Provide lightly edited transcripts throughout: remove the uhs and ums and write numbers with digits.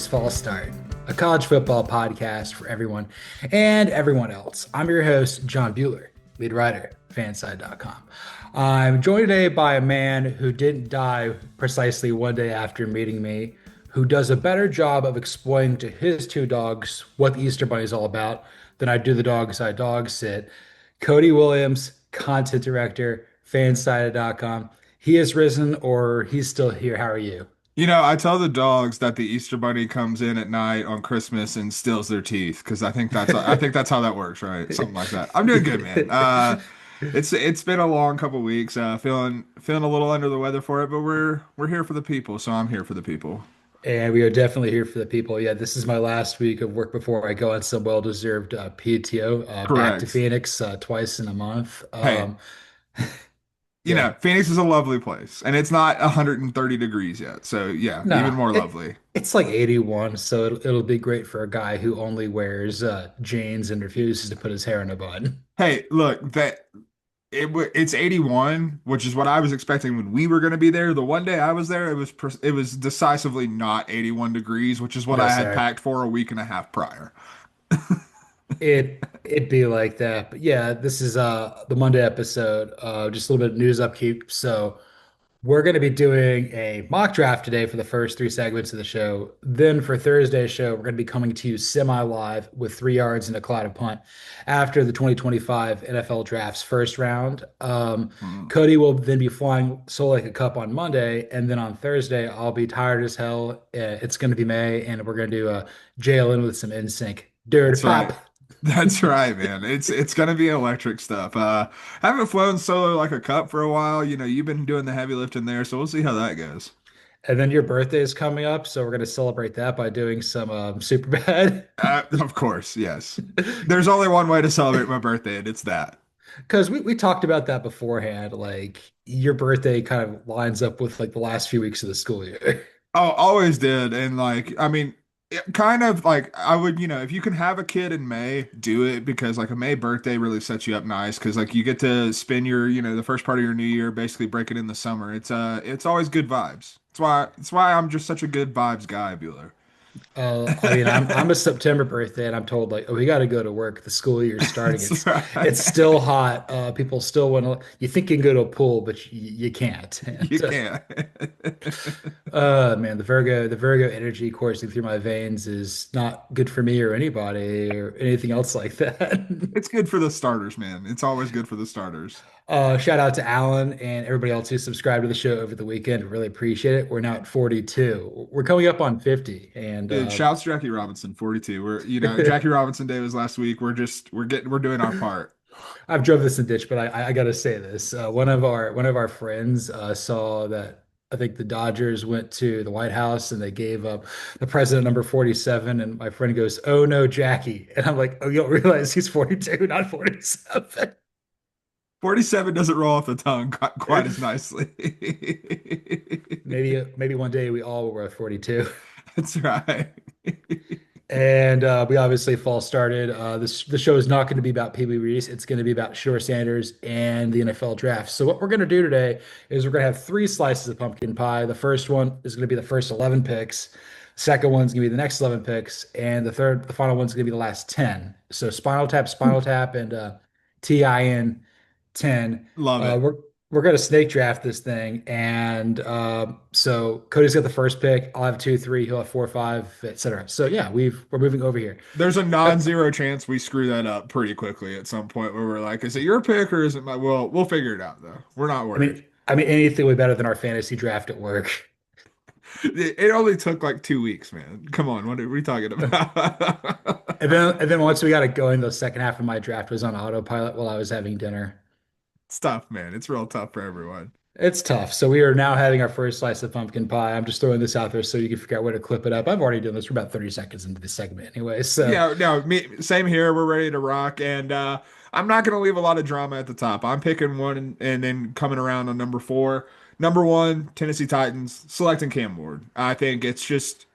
is False Start, a college football podcast for everyone and everyone else. I'm your host, John Buhler, lead writer, fanside.com. I'm joined today by a man who didn't die precisely one day after meeting me, who does a better job of explaining to his two dogs what the Easter Bunny is all about than I do the dogs I dog sit. Cody Williams, content director, fanside.com. He has risen or he's still here. How are you? I tell the dogs that the Easter Bunny comes in at night on Christmas and steals their teeth because I think that's how that works, right? Something like that. I'm doing good, man. It's been a long couple weeks. Feeling a little under the weather for it, but we're here for the people, so I'm here for the people. And we are definitely here for the people. Yeah, this is my last week of work before I go on some well-deserved PTO back to Correct. Phoenix twice in a month. Hey, Yeah, Phoenix is a lovely place, and it's not 130 degrees yet, so yeah, even no, more lovely. it's like 81, so it'll be great for a guy who only wears jeans and refuses to put his hair in a bun. Hey, look, it's 81, which is what I was expecting when we were going to be there. The one day I was there, it was decisively not 81 degrees, which is what No, I had sir. packed for a week and a half prior. It'd be like that. But yeah, this is the Monday episode. Just a little bit of news upkeep. So we're going to be doing a mock draft today for the first three segments of the show. Then for Thursday's show, we're going to be coming to you semi-live with 3 yards and a cloud punt after the 2025 NFL Draft's first round. Hmm. Cody will then be flying solo like a cup on Monday, and then on Thursday I'll be tired as hell. It's going to be May, and we're going to do a jail in with some NSYNC. Dirt That's pop. right. That's right, man. It's gonna be electric stuff. I haven't flown solo like a cup for a while. You've been doing the heavy lifting there, so we'll see how that goes. And then your birthday is coming up, so we're going to celebrate that by doing some super bad. Of course, yes. There's only one way to celebrate my birthday, and it's that. Because we talked about that beforehand. Like your birthday kind of lines up with like the last few weeks of the school year. Oh, always did. And like, I mean, it kind of like I would, if you can have a kid in May, do it because like a May birthday really sets you up nice because like you get to spend the first part of your new year basically breaking in the summer. It's always good vibes. It's why I'm just such a good vibes guy, Bueller. I mean, I'm a September birthday, and I'm told like, oh, we got to go to work. The school year's starting. That's It's right. still hot. People still want to. You think you can go to a pool, but you can't. You And can't. man, the Virgo energy coursing through my veins is not good for me or anybody or anything else like that. It's good for the starters, man. It's always good for the starters. Shout out to Alan and everybody else who subscribed to the show over the weekend. Really appreciate it. We're now at 42. We're coming up on 50. And Dude, shouts Jackie Robinson, 42. Jackie Robinson Day was last week. We're doing our part. I've drove this in ditch, but I gotta say this. One of our friends saw that I think the Dodgers went to the White House and they gave up the president number 47. And my friend goes, "Oh no, Jackie." And I'm like, "Oh, you don't realize he's 42, not 47." 47 doesn't roll off the tongue quite as nicely. Maybe one day we all will wear 42. That's right. And we obviously fall started. The show is not going to be about Pee Wee Reese. It's going to be about Shedeur Sanders and the NFL draft. So what we're going to do today is we're going to have three slices of pumpkin pie. The first one is going to be the first 11 picks. Second one's going to be the next 11 picks, and the final one's going to be the last 10. So Spinal Tap, and TIN 10. Love Uh, it. we're we're gonna snake draft this thing, and so Cody's got the first pick. I'll have two, three. He'll have four, five, etc. So yeah, we're moving over here. There's a Uh, non-zero chance we screw that up pretty quickly at some point where we're like, is it your pick or is it my? Well, we'll figure it out though. We're not I worried. mean, I mean anything way better than our fantasy draft at work. It only took like 2 weeks, man. Come on, what are we talking about? And then once we got it going, the second half of my draft was on autopilot while I was having dinner. It's tough, man. It's real tough for everyone. It's tough. So we are now having our first slice of pumpkin pie. I'm just throwing this out there so you can figure out where to clip it up. I've already done this. We're about 30 seconds into the segment anyway. So Yeah, no, same here. We're ready to rock, and I'm not gonna leave a lot of drama at the top. I'm picking one and then coming around on number four. Number one, Tennessee Titans, selecting Cam Ward. I think it's just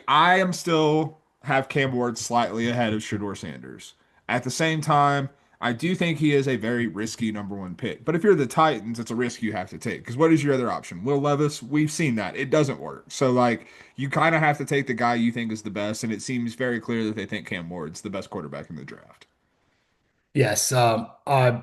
I am still have Cam Ward slightly ahead of Shedeur Sanders. At the same time, I do think he is a very risky number one pick. But if you're the Titans, it's a risk you have to take. Because what is your other option? Will Levis, we've seen that. It doesn't work. So, like, you kind of have to take the guy you think is the best. And it seems very clear that they think Cam Ward's the best quarterback in the draft. Yes, I'm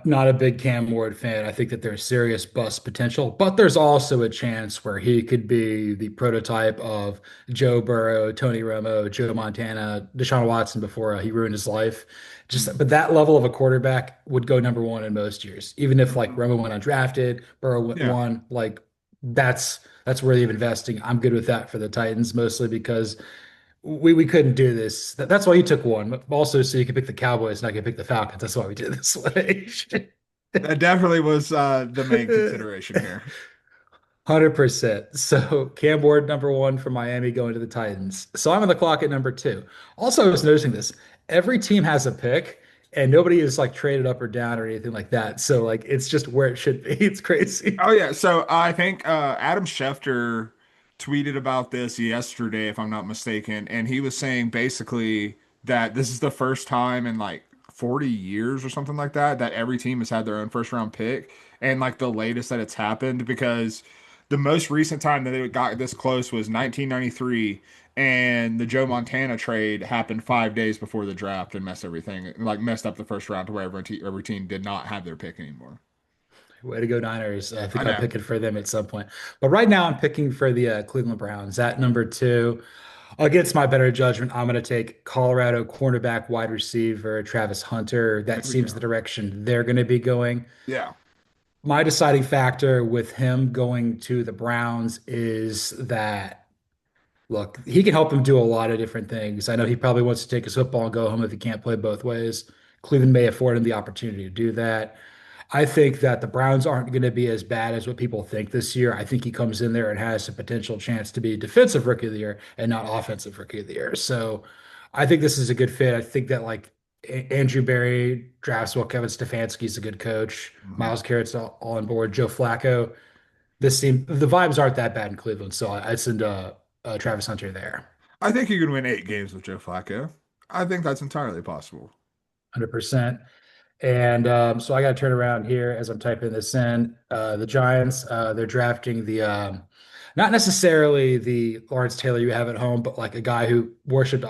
not a big Cam Ward fan. I think that there's serious bust potential, but there's also a chance where he could be the prototype of Joe Burrow, Tony Romo, Joe Montana, Deshaun Watson before he ruined his life. Just, Mhm. but that level of a quarterback would go number one in most years, even if like Mhm. Romo went undrafted, Burrow went Yeah. one. Like that's worthy of investing. I'm good with that for the Titans, mostly because we couldn't do this. That's why you took one, but also so you could pick the Cowboys, not could pick the Falcons. That's why we did this way. That definitely was the main consideration here. 100%. So Cam Ward, number one for Miami, going to the Titans. So I'm on the clock at number two. Also, I was noticing this. Every team has a pick, and nobody is like traded up or down or anything like that. So like it's just where it should be. It's crazy. Oh yeah, so I think Adam Schefter tweeted about this yesterday, if I'm not mistaken, and he was saying basically that this is the first time in like 40 years or something like that that every team has had their own first round pick, and like the latest that it's happened because the most recent time that they got this close was 1993, and the Joe Montana trade happened 5 days before the draft and messed everything, like messed up the first round to where every team did not have their pick anymore. Way to go, Niners. I I think I'm know. picking for them at some point. But right now, I'm picking for the Cleveland Browns at number two. Against my better judgment, I'm going to take Colorado cornerback wide receiver Travis Hunter. There That we seems the go. direction they're going to be going. Yeah. My deciding factor with him going to the Browns is that, look, he can help them do a lot of different things. I know he probably wants to take his football and go home if he can't play both ways. Cleveland may afford him the opportunity to do that. I think that the Browns aren't going to be as bad as what people think this year. I think he comes in there and has a potential chance to be defensive rookie of the year and not offensive rookie of the year. So I think this is a good fit. I think that like Andrew Berry drafts well. Kevin Stefanski's a good coach. Mhm. Miles Garrett's all on board. Joe Flacco. This team, the vibes aren't that bad in Cleveland. So I'd send Travis Hunter there. I think you can win 8 games with Joe Flacco. I think that's entirely possible. 100%. And so I got to turn around here as I'm typing this in. The Giants, they're drafting the not necessarily the Lawrence Taylor you have at home, but like a guy who worshipped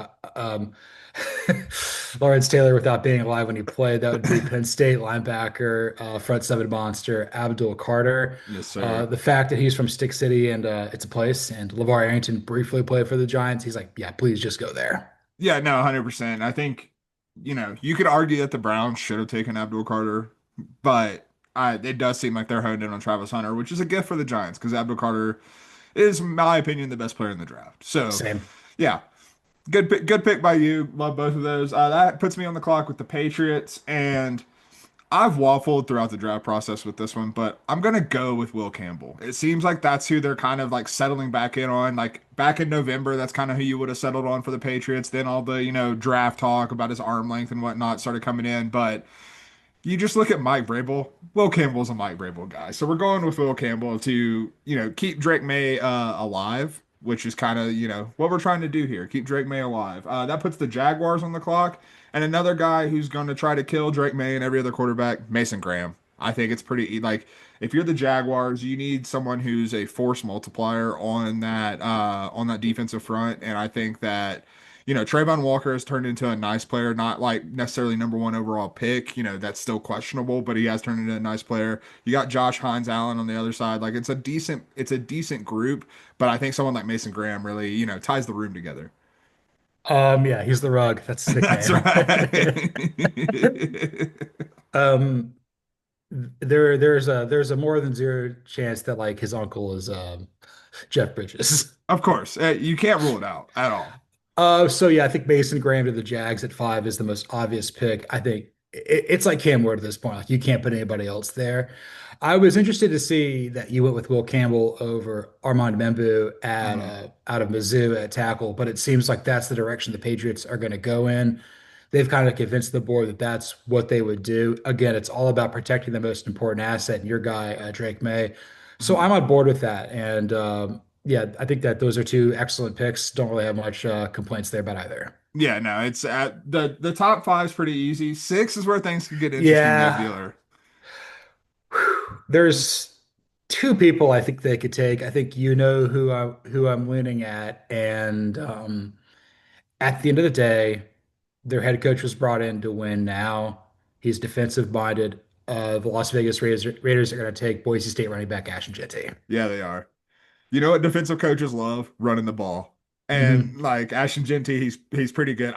Lawrence Taylor without being alive when he played. That would be Penn State linebacker, front seven monster, Abdul Carter. Yes, sir. The fact that he's from Stick City and it's a place, and LeVar Arrington briefly played for the Giants, he's like, yeah, please just go there. Yeah, no, 100%. I think, you could argue that the Browns should have taken Abdul Carter, but it does seem like they're honed in on Travis Hunter, which is a gift for the Giants because Abdul Carter is, in my opinion, the best player in the draft. So, Same. yeah, good pick by you. Love both of those. That puts me on the clock with the Patriots, and I've waffled throughout the draft process with this one, but I'm gonna go with Will Campbell. It seems like that's who they're kind of like settling back in on. Like back in November, that's kind of who you would have settled on for the Patriots. Then all the, draft talk about his arm length and whatnot started coming in. But you just look at Mike Vrabel. Will Campbell's a Mike Vrabel guy. So we're going with Will Campbell to, keep Drake May alive, which is kind of, what we're trying to do here. Keep Drake May alive. That puts the Jaguars on the clock. And another guy who's going to try to kill Drake May and every other quarterback, Mason Graham. I think it's pretty like if you're the Jaguars, you need someone who's a force multiplier on that defensive front. And I think that Trayvon Walker has turned into a nice player, not like necessarily number one overall pick. That's still questionable, but he has turned into a nice player. You got Josh Hines Allen on the other side. Like it's a decent group, but I think someone like Mason Graham really, ties the room together. Yeah, he's the rug. That's his That's nickname. right. Um, there's a more than zero chance that like his uncle is Jeff Bridges. Of course, you can't rule it out at all. So yeah, I think Mason Graham to the Jags at five is the most obvious pick. I think it's like Cam Ward at this point. Like you can't put anybody else there. I was interested to see that you went with Will Campbell over Armand Membu at Mhm. out of Mizzou at tackle, but it seems like that's the direction the Patriots are going to go in. They've kind of convinced the board that that's what they would do. Again, it's all about protecting the most important asset, and your guy Drake May. So Mhm. I'm on board with that, and yeah, I think that those are two excellent picks. Don't really have much complaints there about either. Yeah, no, it's at the top five is pretty easy. Six is where things could get interesting though, Yeah. Bueller. There's two people I think they could take. I think you know who I'm leaning at, and at the end of the day, their head coach was brought in to win. Now he's defensive minded. The Las Vegas Raiders are going to take Boise State running back Ashton Jeanty. Yeah, they are. You know what defensive coaches love? Running the ball. And Hmm. like Ashton Jeanty, he's pretty good.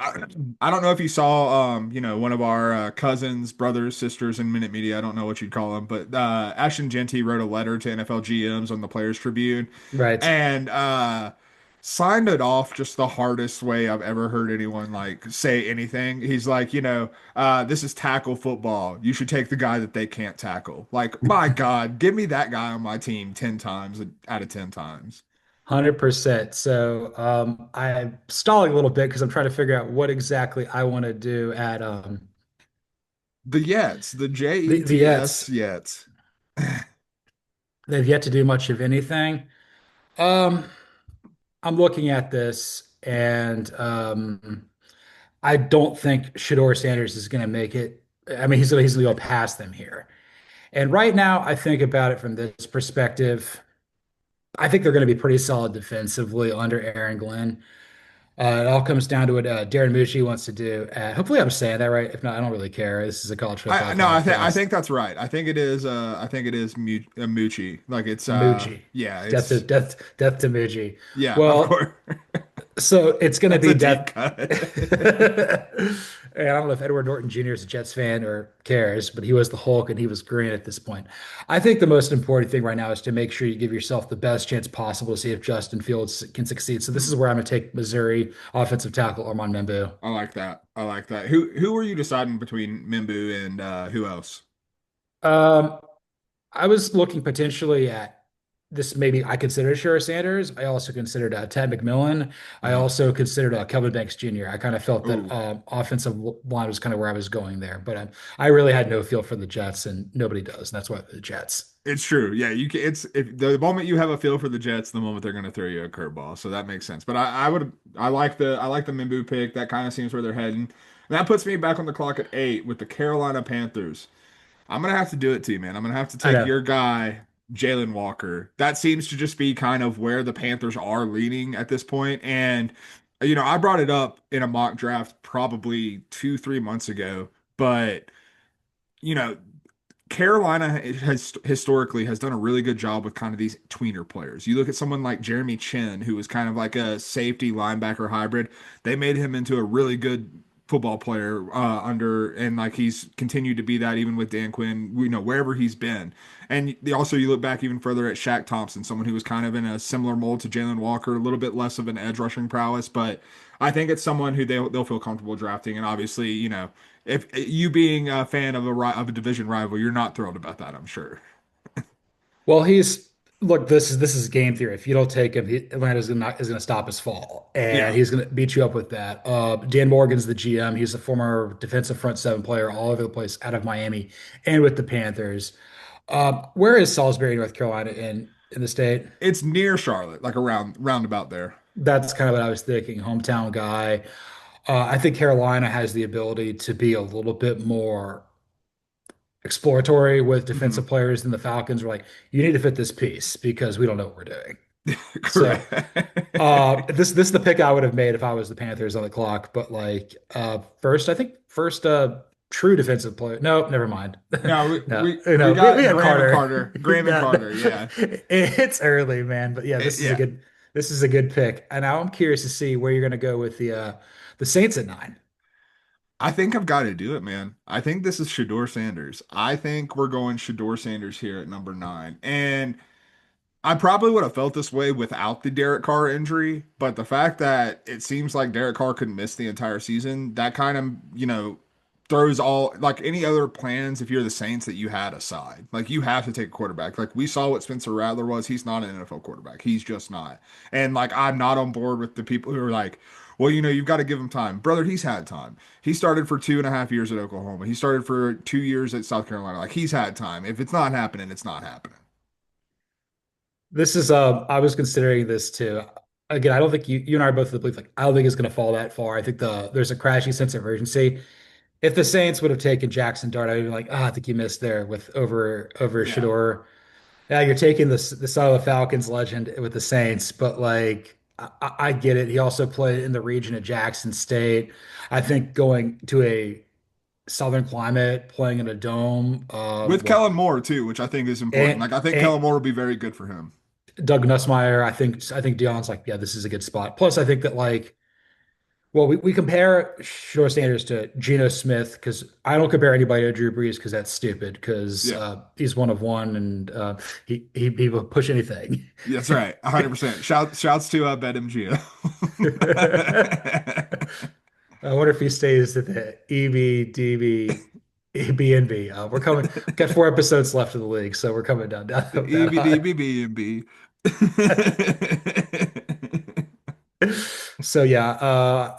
I don't know if you saw one of our cousins, brothers, sisters in Minute Media. I don't know what you'd call them, but Ashton Jeanty wrote a letter to NFL GMs on the Players Tribune Right. and signed it off just the hardest way I've ever heard anyone like say anything. He's like, this is tackle football. You should take the guy that they can't tackle. Like, my God, give me that guy on my team 10 times out of 10 times. 100%. So I'm stalling a little bit because I'm trying to figure out what exactly I want to do at The Yets, the the Jets, Jets. Yets. They've yet to do much of anything. Um, I'm looking at this, and I don't think Shedeur Sanders is going to make it. I mean, he's going to go past them here. And right now, I think about it from this perspective. I think they're going to be pretty solid defensively under Aaron Glenn. It all comes down to what Darren Mucci wants to do. Hopefully, I'm saying that right. If not, I don't really care. This is a college football I no, I podcast. think that's right. I think it is Mucci. Like it's Mucci, yeah, death to it's death to Mucci. yeah, of Well, course. so it's going to That's be a deep death. cut. And I don't know if Edward Norton Jr. is a Jets fan or cares, but he was the Hulk and he was great at this point. I think the most important thing right now is to make sure you give yourself the best chance possible to see if Justin Fields can succeed. So this is where I'm going to take Missouri offensive tackle Armand Membu. I like that. I like that. Who were you deciding between Mimbu and who else? Um, I was looking potentially at this. Maybe I considered Shedeur Sanders. I also considered Ted McMillan. I Uh-huh. also considered Kelvin Banks Jr. I kind of felt that Ooh, offensive line was kind of where I was going there, but I really had no feel for the Jets, and nobody does. And that's why the Jets. it's true. Yeah, you can. It's if the moment you have a feel for the Jets, the moment they're going to throw you a curveball. So that makes sense. But I like the Mimbu pick. That kind of seems where they're heading. And that puts me back on the clock at 8 with the Carolina Panthers. I'm gonna have to do it to you, man. I'm gonna have to I take know. your guy, Jalen Walker. That seems to just be kind of where the Panthers are leaning at this point. And I brought it up in a mock draft probably 2, 3 months ago, but you know, Carolina has historically has done a really good job with kind of these tweener players. You look at someone like Jeremy Chin, who was kind of like a safety linebacker hybrid. They made him into a really good football player and like he's continued to be that even with Dan Quinn, wherever he's been. And also you look back even further at Shaq Thompson, someone who was kind of in a similar mold to Jalen Walker, a little bit less of an edge rushing prowess, but I think it's someone who they'll feel comfortable drafting. And obviously, if you being a fan of a division rival, you're not thrilled about that, I'm sure. Well, he's look. This is game theory. If you don't take him, Atlanta's gonna stop his fall, and Yeah, he's gonna beat you up with that. Dan Morgan's the GM. He's a former defensive front seven player all over the place out of Miami and with the Panthers. Where is Salisbury, North Carolina, in the state? it's near Charlotte, like around roundabout there. That's kind of what I was thinking. Hometown guy. I think Carolina has the ability to be a little bit more exploratory with Hmm. defensive players than the Falcons. Were like, you need to fit this piece because we don't know what we're doing. So Correct. this is the pick I would have made if I was the Panthers on the clock. But like first, I think first true defensive player. No, never mind. No, No, we we got had Graham and Carter. Carter. Graham and No, Carter, yeah. it's early, man. But yeah, Yeah. this is a good pick. And now I'm curious to see where you're going to go with the Saints at 9. I think I've got to do it, man. I think this is Shedeur Sanders. I think we're going Shedeur Sanders here at number 9. And I probably would have felt this way without the Derek Carr injury, but the fact that it seems like Derek Carr could miss the entire season, that kind of, throws all like any other plans if you're the Saints that you had aside. Like you have to take a quarterback. Like we saw what Spencer Rattler was. He's not an NFL quarterback. He's just not. And like I'm not on board with the people who are like, well, you've got to give him time. Brother, he's had time. He started for 2.5 years at Oklahoma. He started for 2 years at South Carolina. Like he's had time. If it's not happening, it's not happening. This is I was considering this too. again, I don't think you and I are both of the belief like I don't think it's going to fall that far. I think there's a crashing sense of urgency. If the Saints would have taken Jackson Dart, I'd be like, I think you missed there with over Yeah. Shedeur. Yeah, you're taking the son of the Falcons legend with the Saints, but like I get it. He also played in the region at Jackson State. I think going to a southern climate, playing in a dome, With Kellen Moore too, which I think is important. Like I think and Kellen Moore will be very good for him. Doug Nussmeier, I think Dion's like, yeah, this is a good spot. Plus, I think that like, well, we compare Shedeur Sanders to Geno Smith because I don't compare anybody to Drew Brees because that's stupid because Yeah. he's one of one and he will push anything. That's right. 100%. Shouts to BetMGM. I wonder if he stays at the EBDB, EBNB. We're coming. Got 4 episodes left of the league, so we're coming down that high. EBDBBB. So yeah,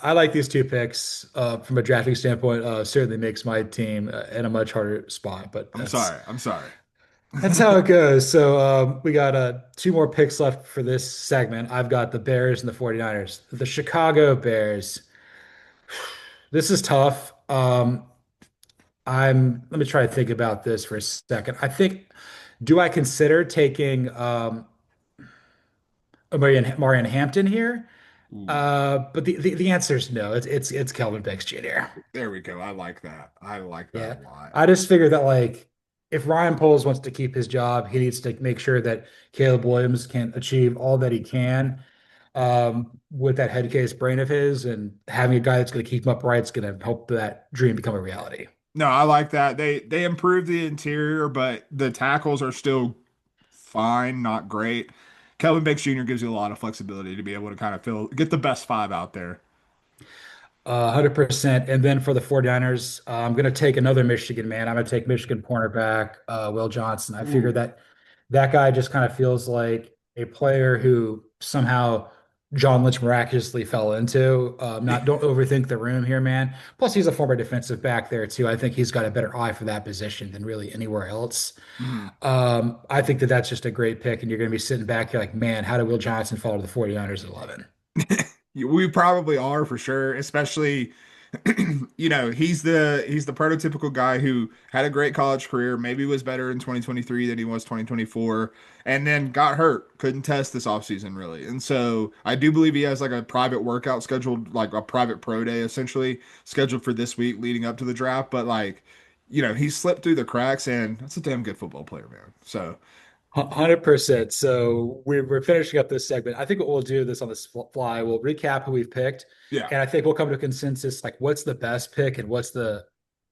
I like these two picks from a drafting standpoint. Certainly makes my team in a much harder spot, but I'm that's sorry. I'm sorry. that's how it goes. So we got two more picks left for this segment. I've got the Bears and the 49ers. The Chicago Bears. This is tough. Let me try to think about this for a second. Do I consider taking Marion Hampton here? Ooh, But the answer is no. It's Kelvin Banks Jr. there we go. I like that. I like that a Yeah. lot. I just figured that like if Ryan Poles wants to keep his job, he needs to make sure that Caleb Williams can achieve all that he can with that head case brain of his, and having a guy that's going to keep him upright is going to help that dream become a reality. No, I like that. They improved the interior, but the tackles are still fine, not great. Kelvin Banks Jr. gives you a lot of flexibility to be able to kind of get the best five out there. 100%. And then for the 49ers, I'm going to take another Michigan man. I'm going to take Michigan cornerback, Will Johnson. I figure Ooh. that guy just kind of feels like a player who somehow John Lynch miraculously fell into. Don't overthink the room here, man. Plus, he's a former defensive back there too. I think he's got a better eye for that position than really anywhere else. Mhm. I think that that's just a great pick, and you're going to be sitting back here like, man, how did Will Johnson fall to the 49ers at 11? We probably are for sure, especially he's the prototypical guy who had a great college career, maybe was better in 2023 than he was 2024, and then got hurt, couldn't test this offseason really. And so I do believe he has like a private workout scheduled, like a private pro day essentially scheduled for this week leading up to the draft, but like he slipped through the cracks and that's a damn good football player, man. So 100%. So we're finishing up this segment. I think what we'll do this on the fly. We'll recap who we've picked, yeah. and I think we'll come to a consensus like what's the best pick and what's the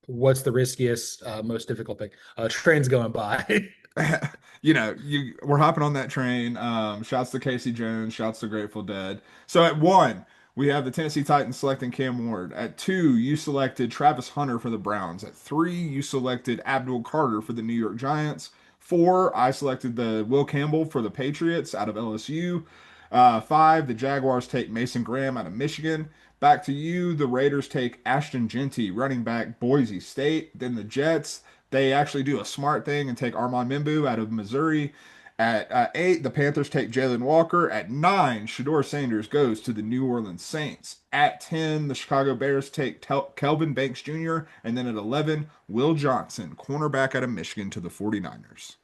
riskiest, most difficult pick. Train's going by. We're hopping on that train. Shouts to Casey Jones, shouts to Grateful Dead. So at one, we have the Tennessee Titans selecting Cam Ward. At two, you selected Travis Hunter for the Browns. At three, you selected Abdul Carter for the New York Giants. Four, I selected the Will Campbell for the Patriots out of LSU. Five, the Jaguars take Mason Graham out of Michigan. Back to you, the Raiders take Ashton Jeanty, running back, Boise State. Then the Jets, they actually do a smart thing and take Armand Mimbu out of Missouri. At eight, the Panthers take Jalen Walker. At nine, Shedeur Sanders goes to the New Orleans Saints. At 10, the Chicago Bears take Kelvin Banks Jr. And then at 11, Will Johnson, cornerback out of Michigan, to the 49ers.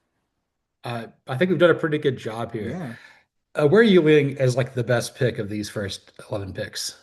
I think we've done a pretty good job here. Yeah. Where are you leaning as like the best pick of these first 11 picks?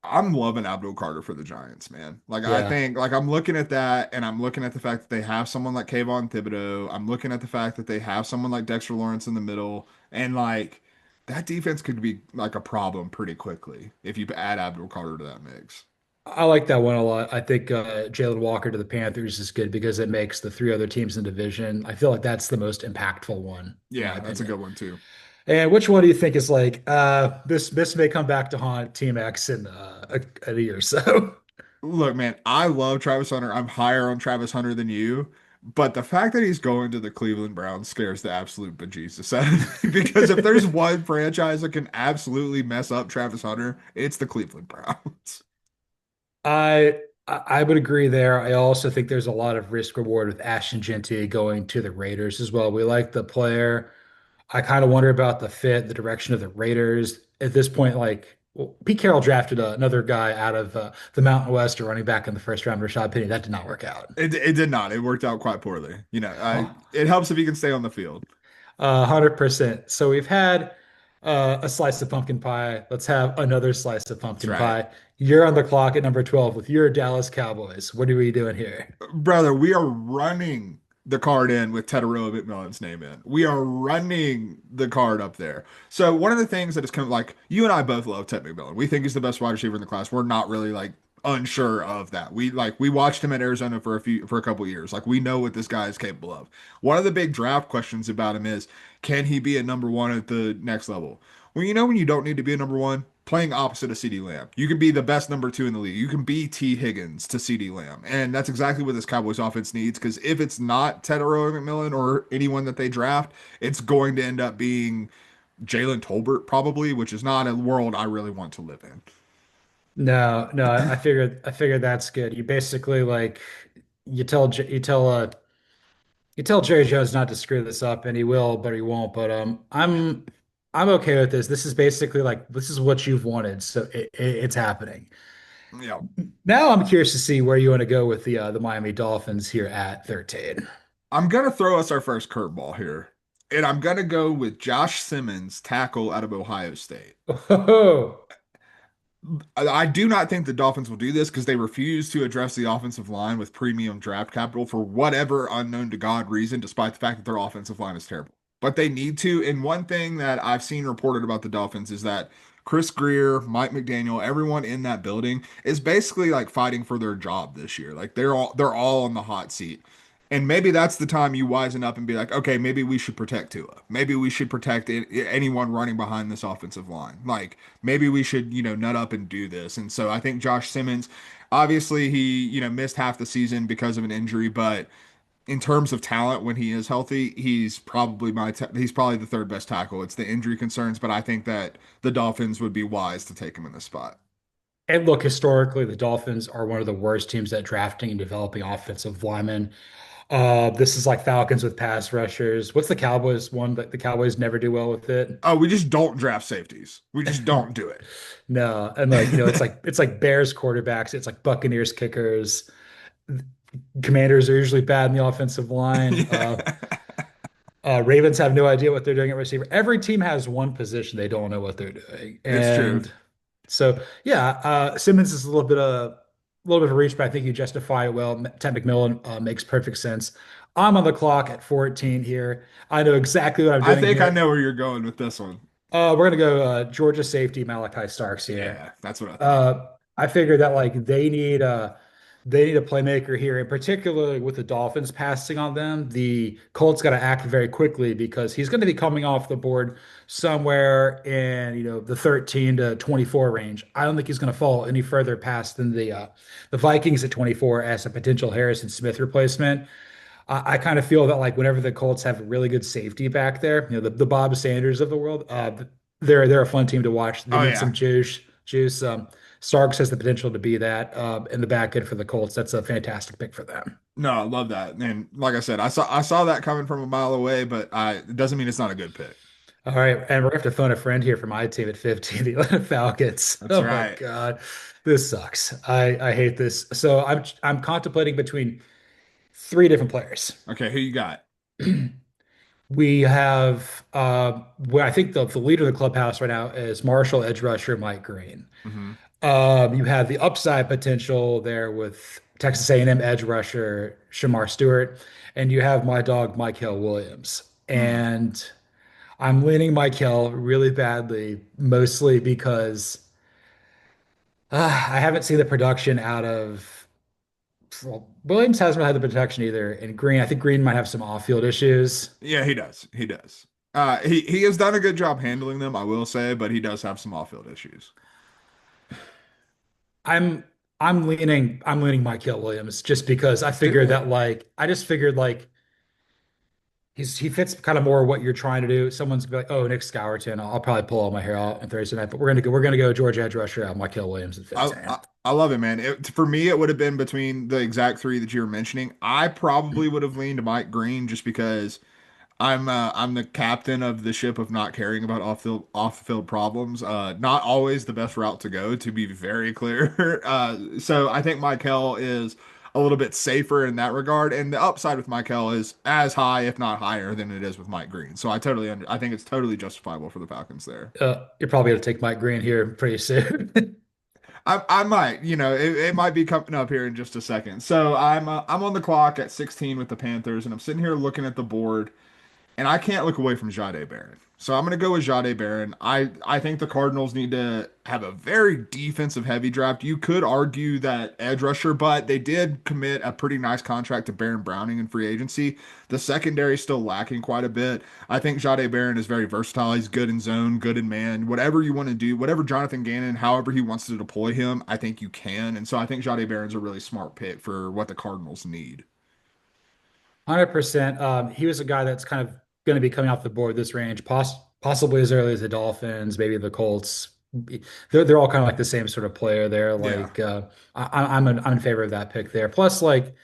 I'm loving Abdul Carter for the Giants, man. Like I Yeah. think, like I'm looking at that, and I'm looking at the fact that they have someone like Kayvon Thibodeau. I'm looking at the fact that they have someone like Dexter Lawrence in the middle, and like that defense could be like a problem pretty quickly if you add Abdul Carter to that mix. I like that one a lot. I think Jalen Walker to the Panthers is good because it makes the three other teams in the division. I feel like that's the most impactful one, in my Yeah, that's a opinion. good one too. And which one do you think is like this may come back to haunt Team X in a year or so? Look, man, I love Travis Hunter. I'm higher on Travis Hunter than you, but the fact that he's going to the Cleveland Browns scares the absolute bejesus out of me. Because if there's one franchise that can absolutely mess up Travis Hunter, it's the Cleveland Browns. I would agree there. I also think there's a lot of risk reward with Ashton Jeanty going to the Raiders as well. We like the player. I kind of wonder about the fit, the direction of the Raiders at this point. Like, well, Pete Carroll drafted another guy out of the Mountain West, a running back in the first round, Rashad Penny. That did not work out. It did not. It worked out quite poorly. Huh. It helps if you can stay on the field. 100%. So we've had a slice of pumpkin pie. Let's have another slice of That's pumpkin right. pie. You're on the clock at number 12 with your Dallas Cowboys. What are we doing here? Brother, we are running the card in with Tedero McMillan's name in. We are running the card up there. So one of the things that is kind of like you and I both love Ted McMillan. We think he's the best wide receiver in the class. We're not really like unsure of that. We watched him at Arizona for a couple years. Like we know what this guy is capable of. One of the big draft questions about him is can he be a number one at the next level? Well, when you don't need to be a number one, playing opposite of CeeDee Lamb. You can be the best number two in the league. You can be T. Higgins to CeeDee Lamb. And that's exactly what this Cowboys offense needs. Because if it's not Tedero McMillan or anyone that they draft, it's going to end up being Jalen Tolbert, probably, which is not a world I really want to live in. No, no, I figured that's good. You basically like you tell Jerry Jones not to screw this up, and he will, but he won't. But I'm okay with this. This is basically like this is what you've wanted, so it's happening. Yeah. Now I'm curious to see where you want to go with the Miami Dolphins here at 13. I'm going to throw us our first curveball here. And I'm going to go with Josh Simmons, tackle out of Ohio State. Oh, I do not think the Dolphins will do this because they refuse to address the offensive line with premium draft capital for whatever unknown to God reason, despite the fact that their offensive line is terrible. But they need to. And one thing that I've seen reported about the Dolphins is that Chris Greer, Mike McDaniel, everyone in that building is basically like fighting for their job this year. Like they're all on the hot seat. And maybe that's the time you wisen up and be like, okay, maybe we should protect Tua. Maybe we should protect anyone running behind this offensive line. Like maybe we should, nut up and do this. And so I think Josh Simmons, obviously he, missed half the season because of an injury, but in terms of talent when he is healthy, he's probably the third best tackle. It's the injury concerns, but I think that the Dolphins would be wise to take him in this spot. and look, historically, the Dolphins are one of the worst teams at drafting and developing offensive linemen. This is like Falcons with pass rushers. What's the Cowboys one? The Cowboys never do well with it. Oh, we just don't draft safeties. We just don't do it. No, and like it's like Bears quarterbacks, it's like Buccaneers kickers. Commanders are usually bad in the offensive line. Yeah. Ravens have no idea what they're doing at receiver. Every team has one position they don't know what they're doing, It's true. and so yeah, Simmons is a little bit of a reach, but I think you justify it well. Ted McMillan makes perfect sense. I'm on the clock at 14 here. I know exactly what I'm I doing think I here. know where you're going with this one. We're gonna go Georgia safety Malachi Starks here. Yeah, that's what I thought. Uh, I figured that like they need a playmaker here, and particularly with the Dolphins passing on them, the Colts got to act very quickly because he's going to be coming off the board somewhere in the 13 to 24 range. I don't think he's going to fall any further past than the Vikings at 24 as a potential Harrison Smith replacement. I kind of feel that like whenever the Colts have a really good safety back there, the Bob Sanders of the world, they're a fun team to watch. They Oh need some yeah. juice. Starks has the potential to be that in the back end for the Colts. That's a fantastic pick for them. No, I love that. And like I said, I saw that coming from a mile away, but it doesn't mean it's not a good pick. All right, and we're gonna have to phone a friend here for my team at 15, the Atlanta Falcons. That's Oh my right. God, this sucks. I hate this. So I'm contemplating between three different players. Okay, who you got? We have well, I think the leader of the clubhouse right now is Marshall edge rusher Mike Green. Hmm. You have the upside potential there with Texas A&M edge rusher Shamar Stewart, and you have my dog Mike Hill Williams. Mm. And I'm leaning Mike Hill really badly, mostly because I haven't seen the production out of well, Williams hasn't really had the production either. And Green, I think Green might have some off-field issues. Yeah, he does. He does. He has done a good job handling them, I will say, but he does have some off-field issues. I'm I'm leaning Mike Hill Williams just because I Let's do figured it. that like I just figured like he fits kind of more what you're trying to do. Someone's gonna be like, oh, Nick Scourton. I'll probably pull all my hair out on Thursday night, but we're gonna go Georgia edge rusher out Mike Hill Williams at I, 15. I I love it, man. For me, it would have been between the exact three that you were mentioning. I probably would have leaned to Mike Green just because I'm the captain of the ship of not caring about off the field problems. Not always the best route to go, to be very clear. So I think Michael is a little bit safer in that regard, and the upside with Michael is as high, if not higher, than it is with Mike Green. So I think it's totally justifiable for the Falcons there. You're probably going to take Mike Green here pretty soon. I might, it might be coming up here in just a second. So I'm on the clock at 16 with the Panthers, and I'm sitting here looking at the board. And I can't look away from Jade Barron. So I'm going to go with Jade Barron. I think the Cardinals need to have a very defensive heavy draft. You could argue that edge rusher, but they did commit a pretty nice contract to Baron Browning in free agency. The secondary is still lacking quite a bit. I think Jade Barron is very versatile. He's good in zone, good in man. Whatever you want to do, whatever Jonathan Gannon, however he wants to deploy him, I think you can. And so I think Jade Barron's a really smart pick for what the Cardinals need. 100%. He was a guy that's kind of going to be coming off the board this range, possibly as early as the Dolphins, maybe the Colts. They're all kind of like the same sort of player there. Yeah. Like I'm in favor of that pick there. Plus, like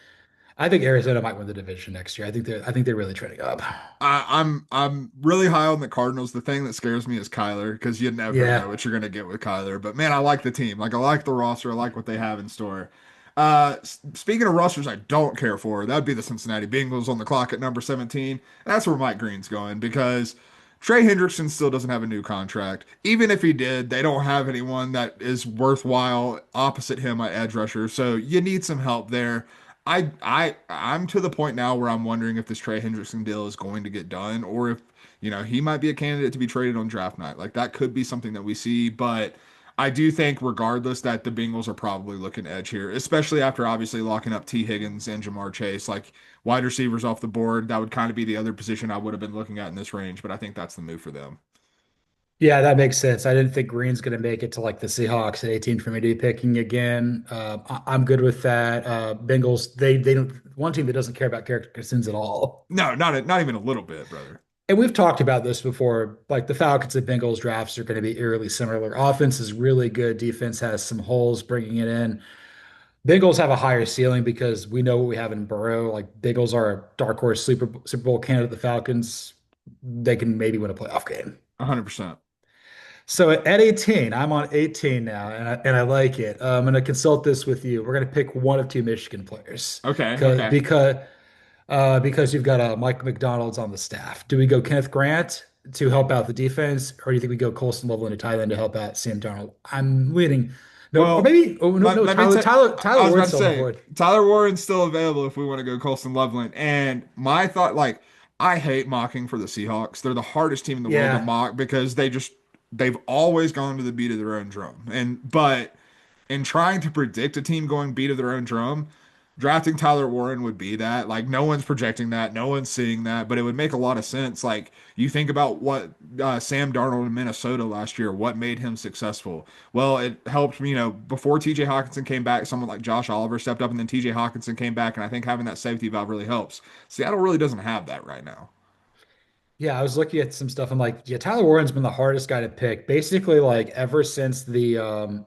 I think Arizona might win the division next year. I think they're really trending up. I'm really high on the Cardinals. The thing that scares me is Kyler because you never know Yeah. what you're gonna get with Kyler. But man, I like the team. Like I like the roster. I like what they have in store. Speaking of rosters, I don't care for that'd be the Cincinnati Bengals on the clock at number 17. That's where Mike Green's going because Trey Hendrickson still doesn't have a new contract. Even if he did, they don't have anyone that is worthwhile opposite him at edge rusher. So you need some help there. I'm to the point now where I'm wondering if this Trey Hendrickson deal is going to get done or if, he might be a candidate to be traded on draft night. Like that could be something that we see, but I do think regardless that the Bengals are probably looking edge here, especially after obviously locking up T. Higgins and Jamar Chase, like wide receivers off the board. That would kind of be the other position I would have been looking at in this range, but I think that's the move for them. Yeah, that makes sense. I didn't think Green's going to make it to like the Seahawks at 18 for me to be picking again. I'm good with that. Bengals, they don't one team that doesn't care about character at all. No, not even a little bit, brother. And we've talked about this before. Like the Falcons and Bengals drafts are going to be eerily similar. Offense is really good. Defense has some holes bringing it in. Bengals have a higher ceiling because we know what we have in Burrow. Like Bengals are a dark horse Super Bowl candidate. The Falcons, they can maybe win a playoff game. 100%. So at 18, I'm on 18 now, and I like it. I'm going to consult this with you. We're going to pick one of two Michigan players Okay, because okay. because because you've got Mike McDonald's on the staff. Do we go Kenneth Grant to help out the defense, or do you think we go Colston Loveland to Thailand to help out Sam Darnold? I'm leaning no, or Well, maybe oh no let, no let me Tyler tell Tyler I Tyler was about Ward's to still on the say board. Tyler Warren's still available if we want to go Colston Loveland. And my thought, like, I hate mocking for the Seahawks. They're the hardest team in the world to Yeah, mock because they've always gone to the beat of their own drum. But in trying to predict a team going beat of their own drum, drafting Tyler Warren would be that. Like no one's projecting that, no one's seeing that, but it would make a lot of sense. Like you think about what Sam Darnold in Minnesota last year, what made him successful. Well, it helped, before TJ Hawkinson came back, someone like Josh Oliver stepped up, and then TJ Hawkinson came back, and I think having that safety valve really helps. Seattle really doesn't have that right now. yeah. I was looking at some stuff. I'm like, yeah, Tyler Warren's been the hardest guy to pick. Basically, like ever since the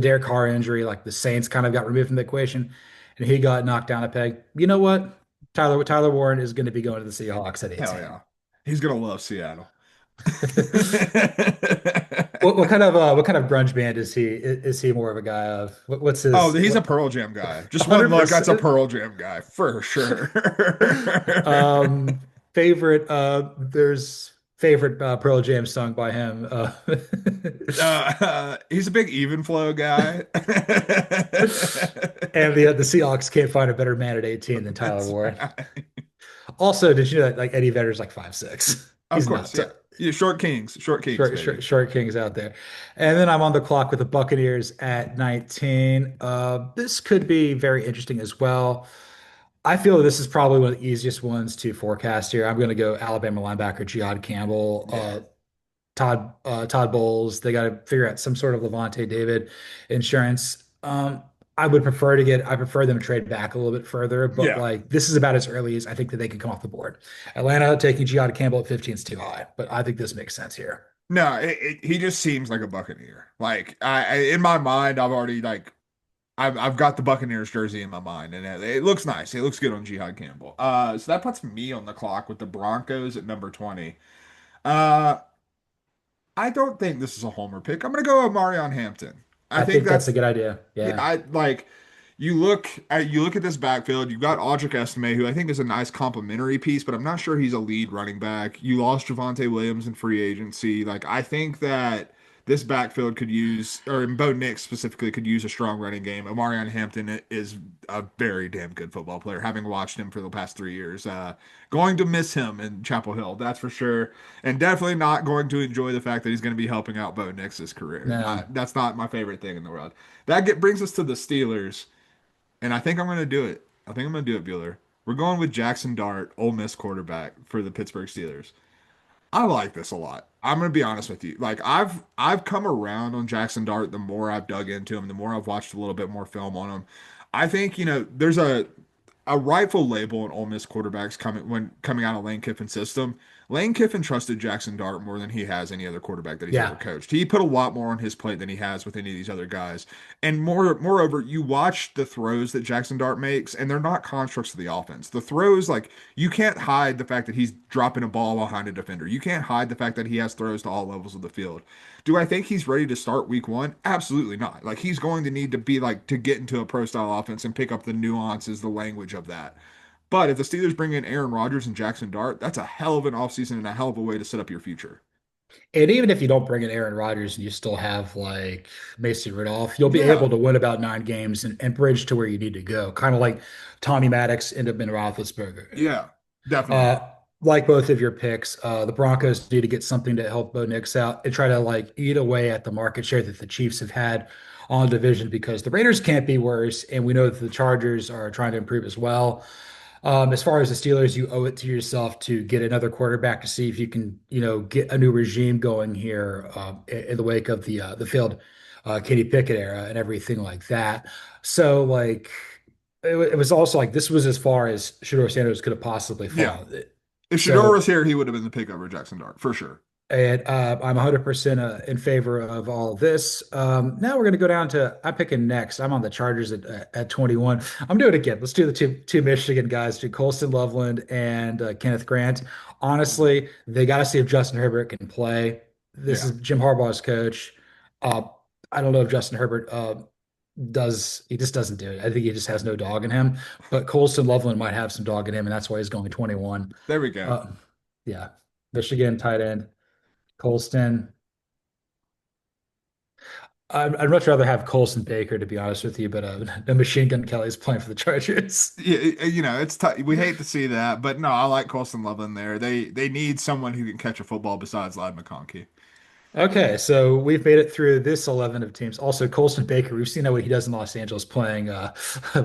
Derek Carr injury, like the Saints kind of got removed from the equation, and he got knocked down a peg. You know what? Tyler Warren is going to be going to the Seahawks at Hell 18. yeah. He's gonna love Seattle. What kind of grunge band is he more of a guy of? What's Oh, his he's a what Pearl Jam guy. Just one look, that's a 100%? Pearl Jam guy for sure. Um, favorite there's favorite Pearl Jam song by him. He's a big even flow guy. And the Seahawks can't find a better man at 18 than Tyler That's Warren. right. Also, did you know that like Eddie Vedder's like 5'6"? Of He's course, nuts. yeah. Yeah, short kings, baby. Short Kings out there. And then I'm on the clock with the Buccaneers at 19. This could be very interesting as well. I feel this is probably one of the easiest ones to forecast here. I'm going to go Alabama linebacker Jihad Campbell, Yeah. Todd Bowles. They got to figure out some sort of Levante David insurance. I prefer them to trade back a little bit further, but Yeah. like this is about as early as I think that they could come off the board. Atlanta taking Giada Campbell at 15 is too high, but I think this makes sense here. No, he just seems like a Buccaneer. Like in my mind, I've already like I've got the Buccaneers jersey in my mind, and it looks nice. It looks good on Jihad Campbell. So that puts me on the clock with the Broncos at number 20. Uh, I don't think this is a homer pick. I'm gonna go with Marion Hampton. I I think think that's a that's good idea. yeah. Yeah. I like you look at this backfield. You've got Audric Estime, who I think is a nice complementary piece, but I'm not sure he's a lead running back. You lost Javonte Williams in free agency. Like I think that this backfield could use, or Bo Nix specifically, could use a strong running game. Omarion Hampton is a very damn good football player, having watched him for the past 3 years. Going to miss him in Chapel Hill, that's for sure, and definitely not going to enjoy the fact that he's going to be helping out Bo Nix's career. No. That's not my favorite thing in the world. Brings us to the Steelers. And I think I'm going to do it. I think I'm going to do it, Bueller. We're going with Jackson Dart, Ole Miss quarterback for the Pittsburgh Steelers. I like this a lot. I'm going to be honest with you. Like I've come around on Jackson Dart the more I've dug into him, the more I've watched a little bit more film on him. I think, there's a rightful label on Ole Miss quarterbacks coming out of Lane Kiffin's system. Lane Kiffin trusted Jackson Dart more than he has any other quarterback that he's ever Yeah. coached. He put a lot more on his plate than he has with any of these other guys. And moreover, you watch the throws that Jackson Dart makes, and they're not constructs of the offense. The throws, like you can't hide the fact that he's dropping a ball behind a defender. You can't hide the fact that he has throws to all levels of the field. Do I think he's ready to start week one? Absolutely not. Like he's going to need to be like to get into a pro style offense and pick up the nuances, the language of that. But if the Steelers bring in Aaron Rodgers and Jackson Dart, that's a hell of an offseason and a hell of a way to set up your future. And even if you don't bring in Aaron Rodgers and you still have like Mason Rudolph, you'll be Yeah, able to win about 9 games and bridge to where you need to go. Kind of like Tommy Maddox ended up in Roethlisberger. yeah, definitely. Uh, like both of your picks, the Broncos need to get something to help Bo Nix out and try to like eat away at the market share that the Chiefs have had on the division because the Raiders can't be worse, and we know that the Chargers are trying to improve as well. As far as the Steelers, you owe it to yourself to get another quarterback to see if you can, get a new regime going here in the wake of the failed Kenny Pickett era and everything like that. So, like, it was also like this was as far as Shedeur Sanders could have possibly Yeah. fallen. If Shedeur So was here, he would have been the pick over Jackson Dart for sure. and I'm 100% in favor of all of this. Now we're going to go down to I'm picking next. I'm on the Chargers at 21. I'm doing it again. Let's do the two Michigan guys, do Colston Loveland and Kenneth Grant. Honestly, they got to see if Justin Herbert can play. This Yeah. is Jim Harbaugh's coach. Uh, I don't know if Justin Herbert does. He just doesn't do it. I think he just has no dog in him. But Colston Loveland might have some dog in him, and that's why he's going 21. There we go. Uh, yeah, Michigan tight end. Colston. I'd much rather have Colson Baker, to be honest with you, but the Machine Gun Kelly is playing for the Chargers. Yeah, it's tough. We hate to see that, but no, I like Colston Loveland there. They need someone who can catch a football besides Ladd McConkey. Okay, so we've made it through this 11 of teams. Also, Colson Baker, we've seen what he does in Los Angeles playing